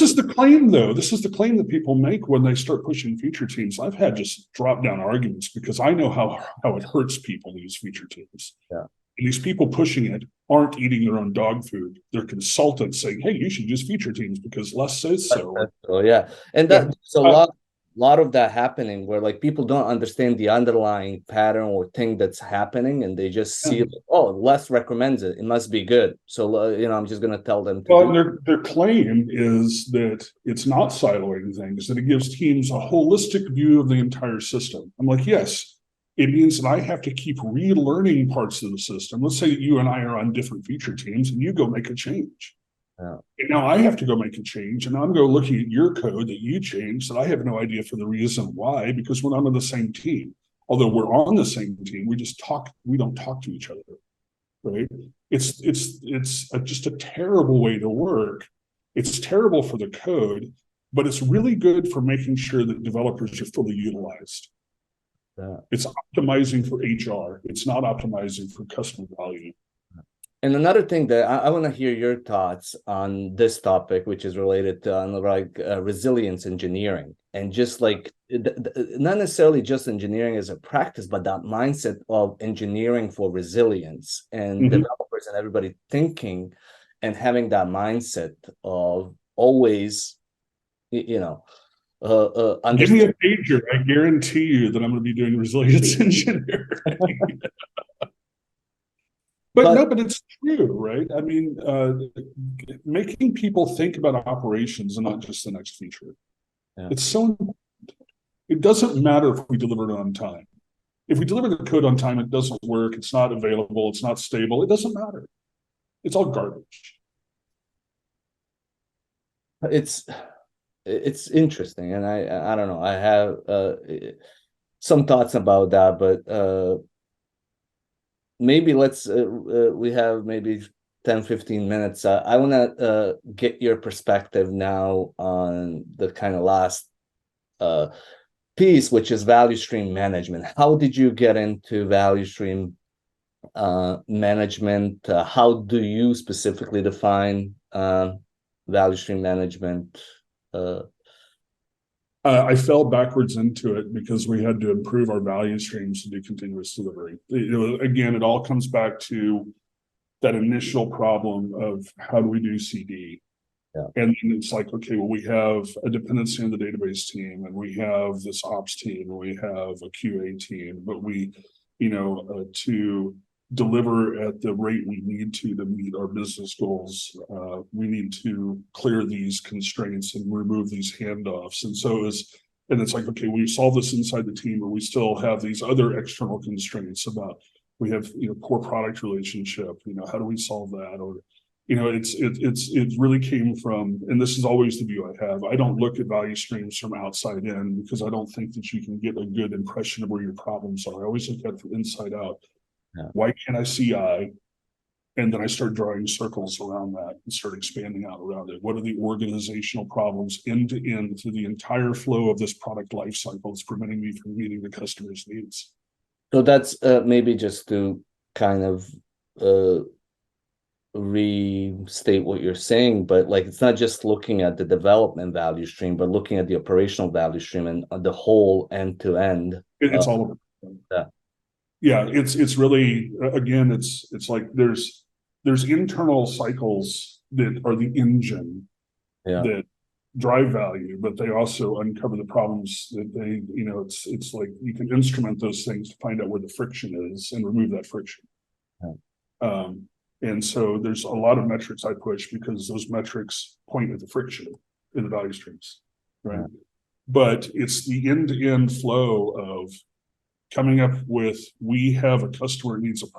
is the claim, though. This is the claim that people make when they start pushing feature teams. I've had just drop down arguments because I know how it hurts people to use feature teams. Yeah. And these people pushing it aren't eating their own dog food. They're consultants saying, "Hey, you should use feature teams because Les says so." Oh yeah, and there's a lot of that happening where like people don't understand the underlying pattern or thing that's happening, and they just see, oh, Les recommends it, it must be good. So I'm just going to tell them. Their claim is that it's not siloing things; that it gives teams a holistic view of the entire system. I'm like, yes. It means that I have to keep relearning parts of the system. Let's say that you and I are on different feature teams and you go make a change. Yeah. And now I have to go make a change, and I'm going looking at your code that you changed that I have no idea for the reason why, because we're not on the same team. Although we're on the same team, we don't talk to each other, right? It's just a terrible way to work. It's terrible for the code, but it's really good for making sure that developers are fully utilized. Yeah. It's optimizing for HR. It's not optimizing for customer value. And another thing that I want to hear your thoughts on this topic, which is related to resilience engineering, and just like not necessarily just engineering as a practice, but that mindset of engineering for resilience, and developers and everybody thinking and having that mindset of always, give me a pager. I guarantee you that I'm going to be doing resilience engineering. But it's true, right? I mean, making people think about operations and not just the next feature. Yeah. It's so important. It doesn't matter if we deliver it on time. If we deliver the code on time, it doesn't work. It's not available. It's not stable. It doesn't matter. It's all garbage. It's interesting, and I don't know. I have some thoughts about that, but maybe we have maybe 10-15 minutes. I want to get your perspective now on the kind of last piece, which is value stream management. How did you get into value stream management? How do you specifically define value stream management? I fell backwards into it because we had to improve our value streams to do continuous delivery. Again, it all comes back to that initial problem of how do we do CD? Yeah. And it's like, okay, well, we have a dependency on the database team, and we have this ops team, and we have a QA team, but to deliver at the rate we need to meet our business goals, we need to clear these constraints and remove these handoffs. And it's like, okay, we solve this inside the team, but we still have these other external constraints about, we have, poor product relationship, how do we solve that? Or, it really came from, and this is always the view I have. I don't look at value streams from outside in because I don't think that you can get a good impression of where your problems are. I always look at it from inside out. Yeah. Why can't I see I? And then I start drawing circles around that and start expanding out around it. What are the organizational problems end to end through the entire flow of this product life cycle that's preventing me from meeting the customer's needs? So that's maybe just to kind of uh, restate what you're saying, but like it's not just looking at the development value stream, but looking at the operational value stream and the whole end to end. It's all over. Yeah. Yeah, it's really, again, it's like there's internal cycles that are the engine Yeah. that drive value, but they also uncover the problems that they, it's like you can instrument those things to find out where the friction is and remove that friction. Yeah. And so there's a lot of metrics I push because those metrics point at the friction in the value streams, right? Yeah. But it's the end-to-end flow of coming up with, we have a customer that needs that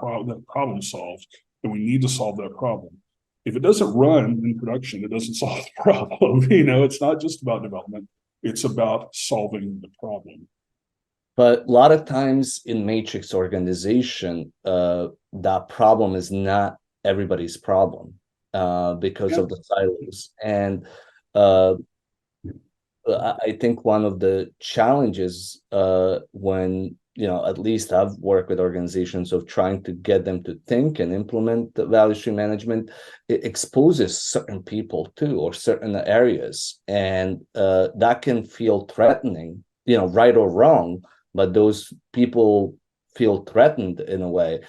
problem solved, and we need to solve that problem. If it doesn't run in production, it doesn't solve the problem. It's not just about development, it's about solving the problem. But a lot of times in matrix organization, that problem is not everybody's problem because of the silos. And I think one of the challenges when, at least I've worked with organizations of trying to get them to think and implement the value stream management, it exposes certain people too, or certain areas. And that can feel threatening, right or wrong, but those people feel threatened in a way.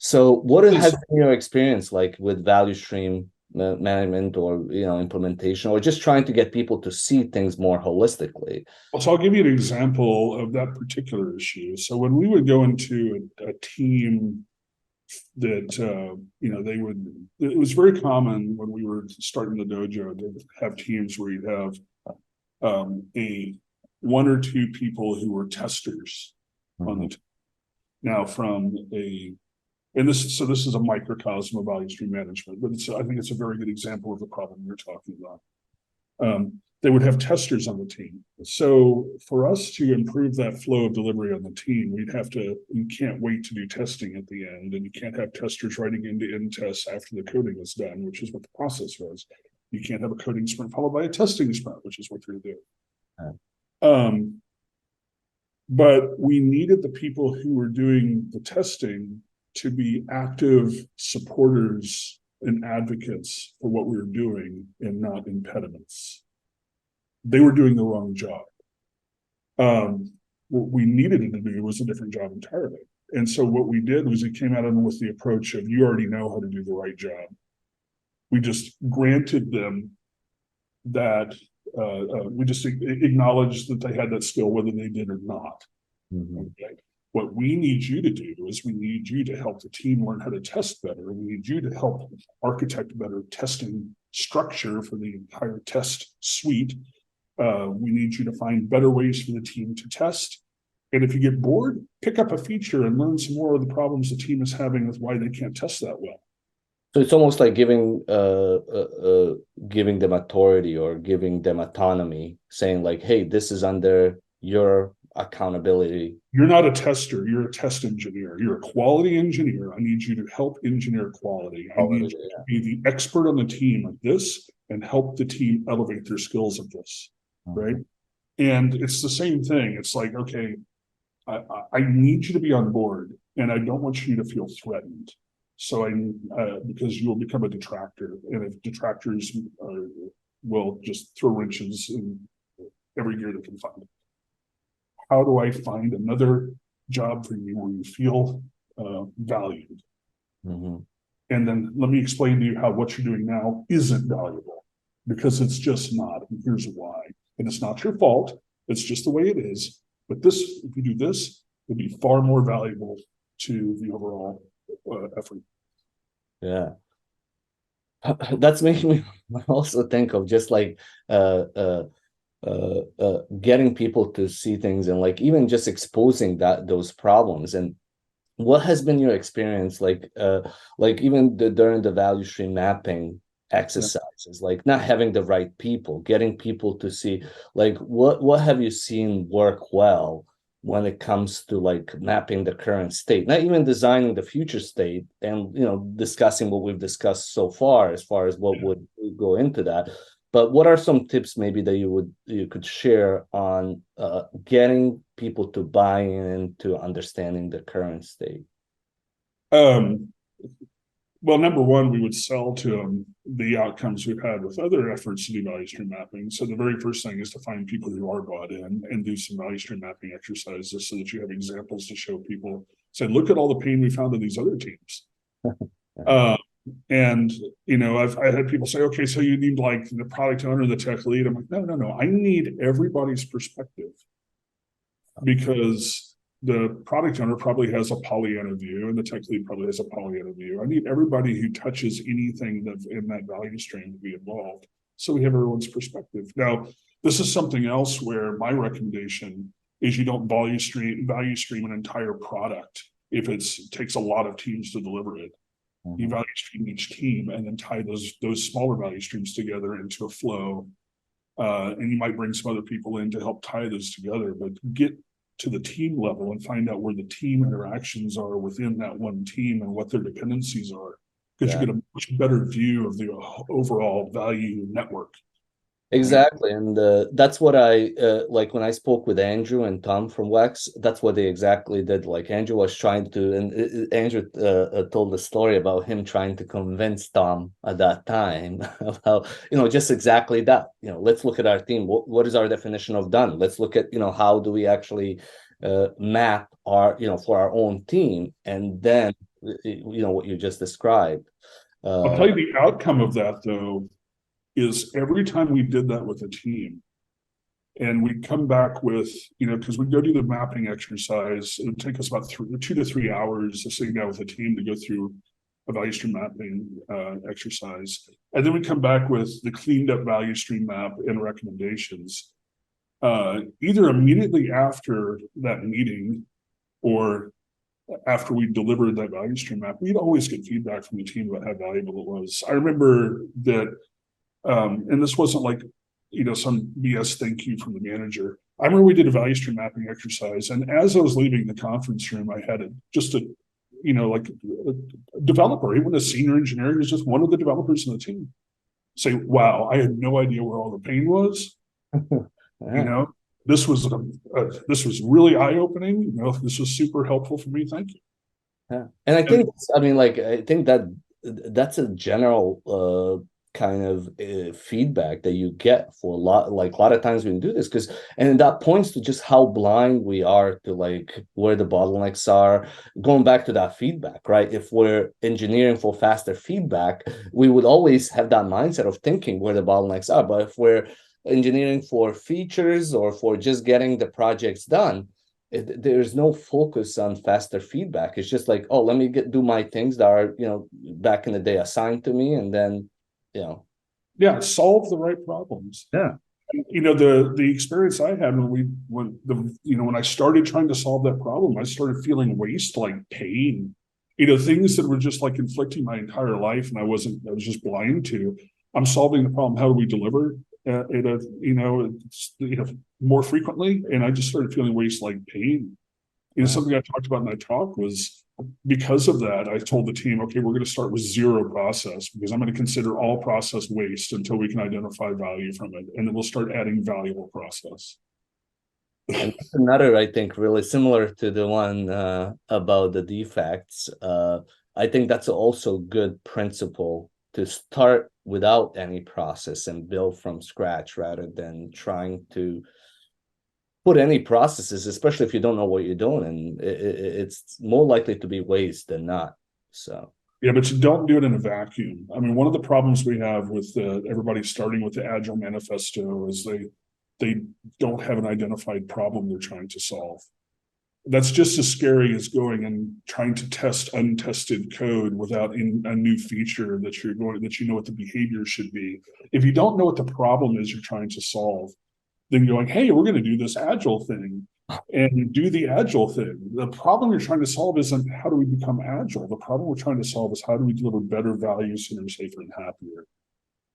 So what has been your experience like with value stream management or implementation, or just trying to get people to see things more holistically? So I'll give you an example of that particular issue. So when we would go into a team that it was very common when we were starting the dojo to have teams where you'd have a one or two people who were testers on the team. Now this is a microcosm of value stream management, but I think it's a very good example of the problem you're talking about. They would have testers on the team. So for us to improve that flow of delivery on the team, you can't wait to do testing at the end, and you can't have testers writing end-to-end tests after the coding is done, which is what the process was. You can't have a coding sprint followed by a testing sprint, which is what you're doing. But we needed the people who were doing the testing to be active supporters and advocates for what we were doing and not impediments. They were doing the wrong job. What we needed them to do was a different job entirely. And so what we did was we came at them with the approach of, you already know how to do the right job. We just granted them that, we just acknowledged that they had that skill, whether they did or not. Okay. What we need you to do is we need you to help the team learn how to test better. We need you to help architect better testing structure for the entire test suite. We need you to find better ways for the team to test. And if you get bored, pick up a feature and learn some more of the problems the team is having with why they can't test that well. So it's almost like giving them authority or giving them autonomy, saying like, hey, this is under your accountability. You're not a tester, you're a test engineer. You're a quality engineer. I need you to help engineer quality. I need you to be the expert on the team of this and help the team elevate their skills of this, right? And it's the same thing. It's like, okay, I need you to be on board, and I don't want you to feel threatened. So because you'll become a detractor, and if detractors will just throw wrenches in every gear they can find. How do I find another job for you where you feel valued? And then let me explain to you how what you're doing now isn't valuable, because it's just not. And here's why. And it's not your fault. It's just the way it is. But this, if you do this, it'd be far more valuable to the overall effort. Yeah. That's making me also think of just like getting people to see things, and like even just exposing those problems. And what has been your experience like even during the value stream mapping exercises, like not having the right people, getting people to see like what have you seen work well when it comes to like mapping the current state, not even designing the future state, and discussing what we've discussed so far as what would go into that. But what are some tips maybe that you could share on getting people to buy into understanding the current state? Um, well, number one, we would sell to them the outcomes we've had with other efforts to do value stream mapping. So the very first thing is to find people who are bought in and do some value stream mapping exercises so that you have examples to show people. Say, look at all the pain we found in these other teams. And I had people say, okay, so you need like the product owner, the tech lead. I'm like, no. I need everybody's perspective, because the product owner probably has a Pollyanna view and the tech lead probably has a Pollyanna view. I need everybody who touches anything that's in that value stream to be involved, so we have everyone's perspective. Now, this is something else where my recommendation is you don't value stream an entire product if it takes a lot of teams to deliver it. You value stream each team and then tie those smaller value streams together into a flow. And you might bring some other people in to help tie those together, but get to the team level and find out where the team interactions are within that one team and what their dependencies are, because you get a much better view of the overall value network. Exactly. And that's what I like when I spoke with Andrew and Tom from Wax. That's what they exactly did. Like Andrew was trying to, and Andrew told the story about him trying to convince Tom at that time about, just exactly that. Let's look at our team. What is our definition of done? Let's look at, how do we actually map our, for our own team, and then, what you just described. I'll tell you the outcome of that, though, is every time we did that with a team and we come back with, because we go do the mapping exercise, it would take us about 2 to 3 hours to sit down with a team to go through a value stream mapping exercise. And then we come back with the cleaned up value stream map and recommendations. Either immediately after that meeting or after we delivered that value stream map, we'd always get feedback from the team about how valuable it was. I remember that, and this wasn't like, some BS thank you from the manager. I remember we did a value stream mapping exercise, and as I was leaving the conference room, I had like a developer, even a senior engineer who's just one of the developers in the team, say, wow, I had no idea where all the pain was. Yeah. This was really eye-opening. This was super helpful for me. Thank you. Yeah. And I think, I think that that's a general kind of feedback that you get for a lot of times when you do this, and that points to just how blind we are to like where the bottlenecks are. Going back to that feedback, right? If we're engineering for faster feedback, we would always have that mindset of thinking where the bottlenecks are. But if we're engineering for features or for just getting the projects done, there's no focus on faster feedback. It's just like, oh, let me do my things that are back in the day assigned to me, and then solve the right problems. The experience I had when I started trying to solve that problem, I started feeling waste like pain, things that were just like inflicting my entire life, and I was just blind to. I'm solving the problem. How do we deliver more frequently? And I just started feeling waste like pain. Something I talked about in that talk was, because of that, I told the team, okay, we're going to start with zero process, because I'm going to consider all process waste until we can identify value from it. And then we'll start adding valuable process. And another, I think, really similar to the one about the defects. I think that's also a good principle to start without any process and build from scratch, rather than trying to put any processes, especially if you don't know what you're doing, and it's more likely to be waste than not. So yeah, but you don't do it in a vacuum. I mean, one of the problems we have with everybody starting with the Agile manifesto is they don't have an identified problem they're trying to solve. That's just as scary as going and trying to test untested code without a new feature that what the behavior should be. If you don't know what the problem is you're trying to solve, then going, hey, we're going to do this Agile thing, and do the Agile thing. The problem you're trying to solve isn't how do we become Agile. The problem we're trying to solve is how do we deliver better value sooner, safer, and happier.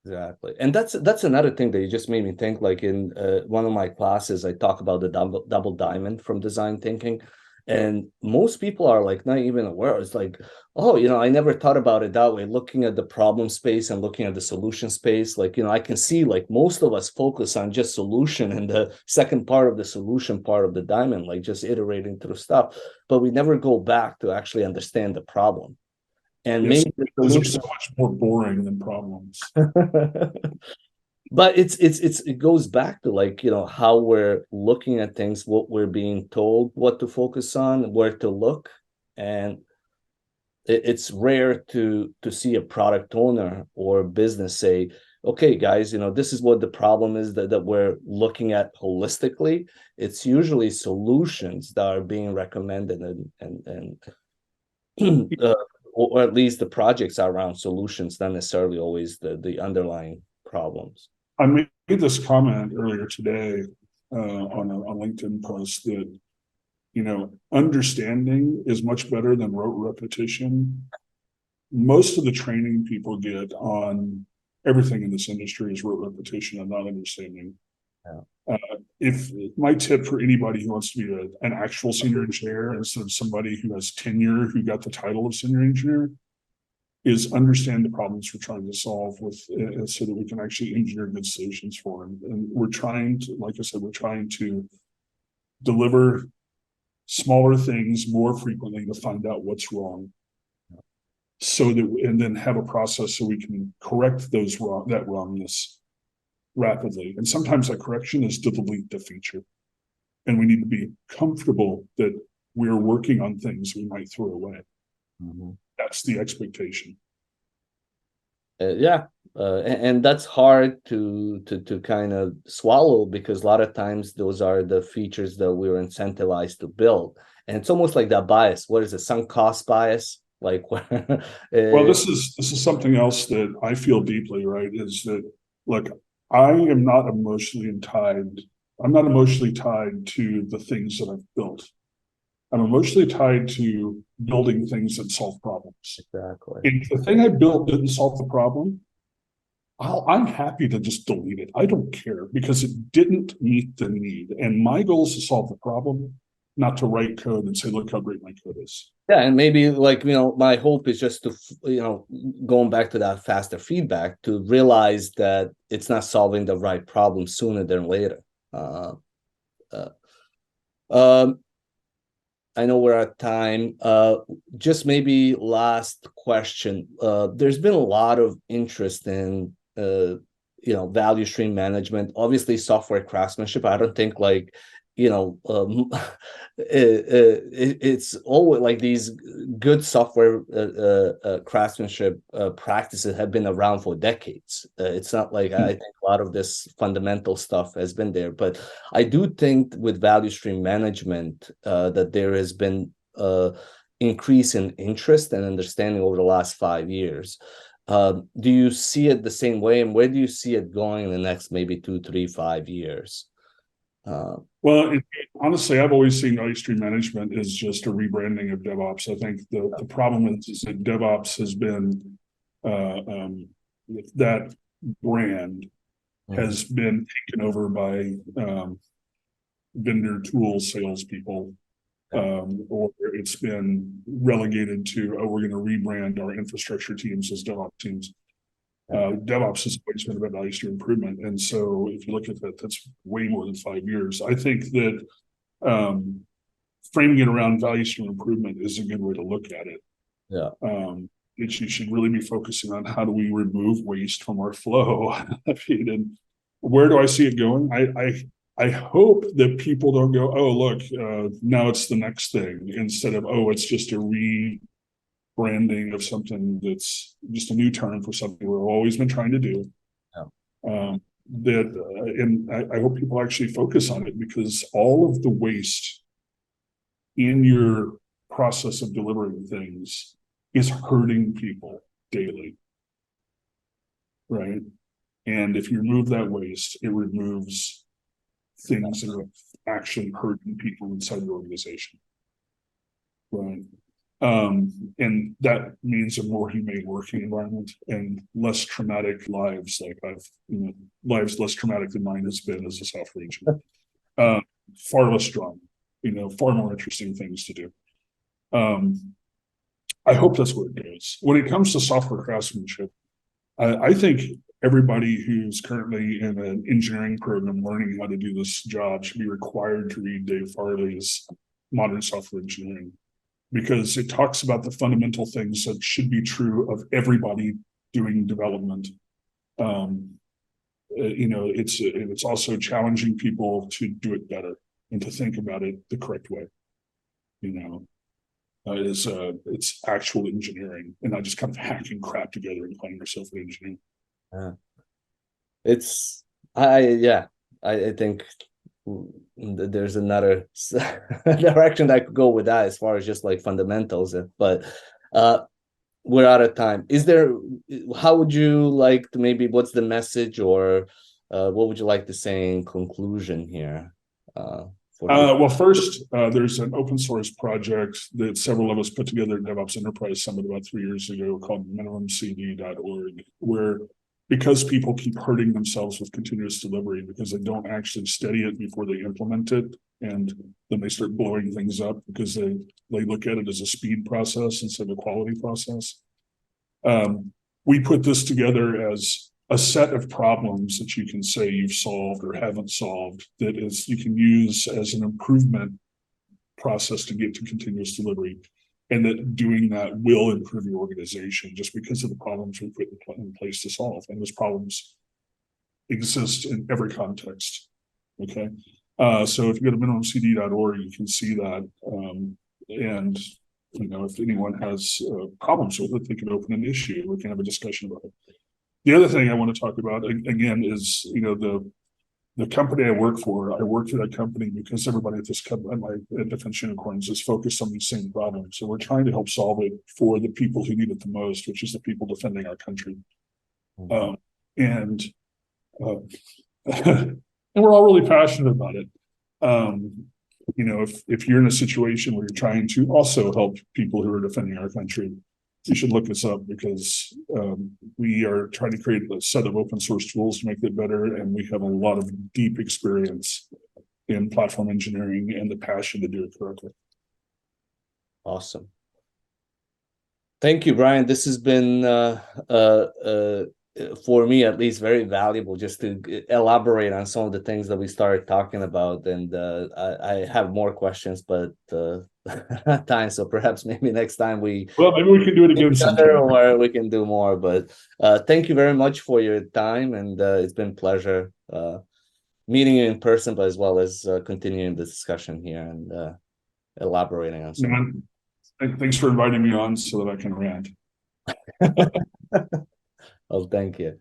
Exactly. And that's another thing that you just made me think. Like in one of my classes, I talk about the double diamond from design thinking. And most people are like not even aware. It's like, oh, I never thought about it that way. Looking at the problem space and looking at the solution space, like, I can see like most of us focus on just solution and the second part of the solution part of the diamond, like just iterating through stuff. But we never go back to actually understand the problem. And Yes, maybe the those are solution. so much more boring than problems. But it goes back to like how we're looking at things, what we're being told, what to focus on, where to look. And it's rare to see a product owner or business say, okay guys, this is what the problem is that we're looking at holistically. It's usually solutions that are being recommended, and or at least the projects are around solutions, not necessarily always the underlying problems. I made this comment earlier today on a LinkedIn post that, understanding is much better than rote repetition. Most of the training people get on everything in this industry is rote repetition and not understanding. Yeah. If my tip for anybody who wants to be an actual senior engineer instead of somebody who has tenure who got the title of senior engineer is understand the problems we're trying to solve with so that we can actually engineer good solutions for them. And we're trying to, like I said, we're trying to deliver smaller things more frequently to find out what's wrong, so that and then have a process so we can correct that wrongness rapidly. And sometimes that correction is to delete the feature, and we need to be comfortable that we're working on things we might throw away. Mm-hmm. That's the expectation. Yeah, and that's hard to kind of swallow, because a lot of times those are the features that we were incentivized to build, and it's almost like that bias. What is it, sunk cost bias? Like where? Well, this is something else that I feel deeply. Right, is that look, I am not emotionally tied. I'm not emotionally tied to the things that I've built. I'm emotionally tied to building things that solve problems. Exactly. If the thing I built didn't solve the problem, I'm happy to just delete it. I don't care, because it didn't meet the need. And my goal is to solve the problem, not to write code and say, look how great my code is. Yeah, and maybe like, my hope is just to, going back to that faster feedback, to realize that it's not solving the right problem sooner than later. Uh, um, I know we're at time. Just maybe last question. There's been a lot of interest in, value stream management. Obviously, software craftsmanship. I don't think like, it's always like these good software craftsmanship practices have been around for decades. It's not like I think a lot of this fundamental stuff has been there, but I do think with value stream management that there has been increase in interest and understanding over the last 5 years. Do you see it the same way, and where do you see it going in the next maybe 2, 3, 5 years? Well, honestly, I've always seen value stream management as just a rebranding of DevOps. I think the problem is that DevOps has been that brand has been taken over by vendor tool salespeople, or it's been relegated to, oh, we're going to rebrand our infrastructure teams as DevOps teams. DevOps has always been about value stream improvement. And so if you look at that, that's way more than 5 years. I think that framing it around value stream improvement is a good way to look at it. Yeah. You should really be focusing on how do we remove waste from our flow. And where do I see it going? I hope that people don't go, oh, look, now it's the next thing, instead of, oh, it's just a rebranding of something that's just a new term for something we've always been trying to do. Yeah. And I hope people actually focus on it, because all of the waste in your process of delivering things is hurting people daily. Right. And if you remove that waste, it removes things that are actually hurting people inside the organization. Right. And that means a more humane working environment and less traumatic lives. Like lives less traumatic than mine has been as a software engineer. Far less strong, far more interesting things to do. I hope that's where it goes. When it comes to software craftsmanship, I think everybody who's currently in an engineering program learning how to do this job should be required to read Dave Farley's Modern Software Engineering, because it talks about the fundamental things that should be true of everybody doing development. It's also challenging people to do it better and to think about it the correct way. It's actual engineering and not just kind of hacking crap together and calling yourself an engineer. I think there's another direction I could go with that as far as just like fundamentals, but we're out of time. How would you like to, maybe what's the message, or what would you like to say in conclusion here? Well, first, there's an open source project that several of us put together at DevOps Enterprise Summit about 3 years ago called minimumcd.org, where, because people keep hurting themselves with continuous delivery because they don't actually study it before they implement it, and then they start blowing things up because they look at it as a speed process instead of a quality process. We put this together as a set of problems that you can say you've solved or haven't solved, that is you can use as an improvement process to get to continuous delivery, and that doing that will improve your organization just because of the problems we put in place to solve. And those problems exist in every context. Okay. So if you go to minimumcd.org, you can see that. And if anyone has problems with it, they can open an issue. We can have a discussion about it. The other thing I want to talk about again is, the company I work for. I work for that company because everybody at this company, at Defense Unicorns, is focused on these same problems. So we're trying to help solve it for the people who need it the most, which is the people defending our country. And we're all really passionate about it. If you're in a situation where you're trying to also help people who are defending our country, you should look us up, because we are trying to create a set of open source tools to make it better. And we have a lot of deep experience in platform engineering and the passion to do it correctly. Awesome. Thank you, Bryan. This has been, for me at least, very valuable just to elaborate on some of the things that we started talking about. And I have more questions, but time, so perhaps maybe next time maybe we can do it again sometime, or we can do more. But thank you very much for your time, and it's been a pleasure meeting you in person, but as well as continuing the discussion here and elaborating on something. Thanks for inviting me on so that I can rant. Well, thank you.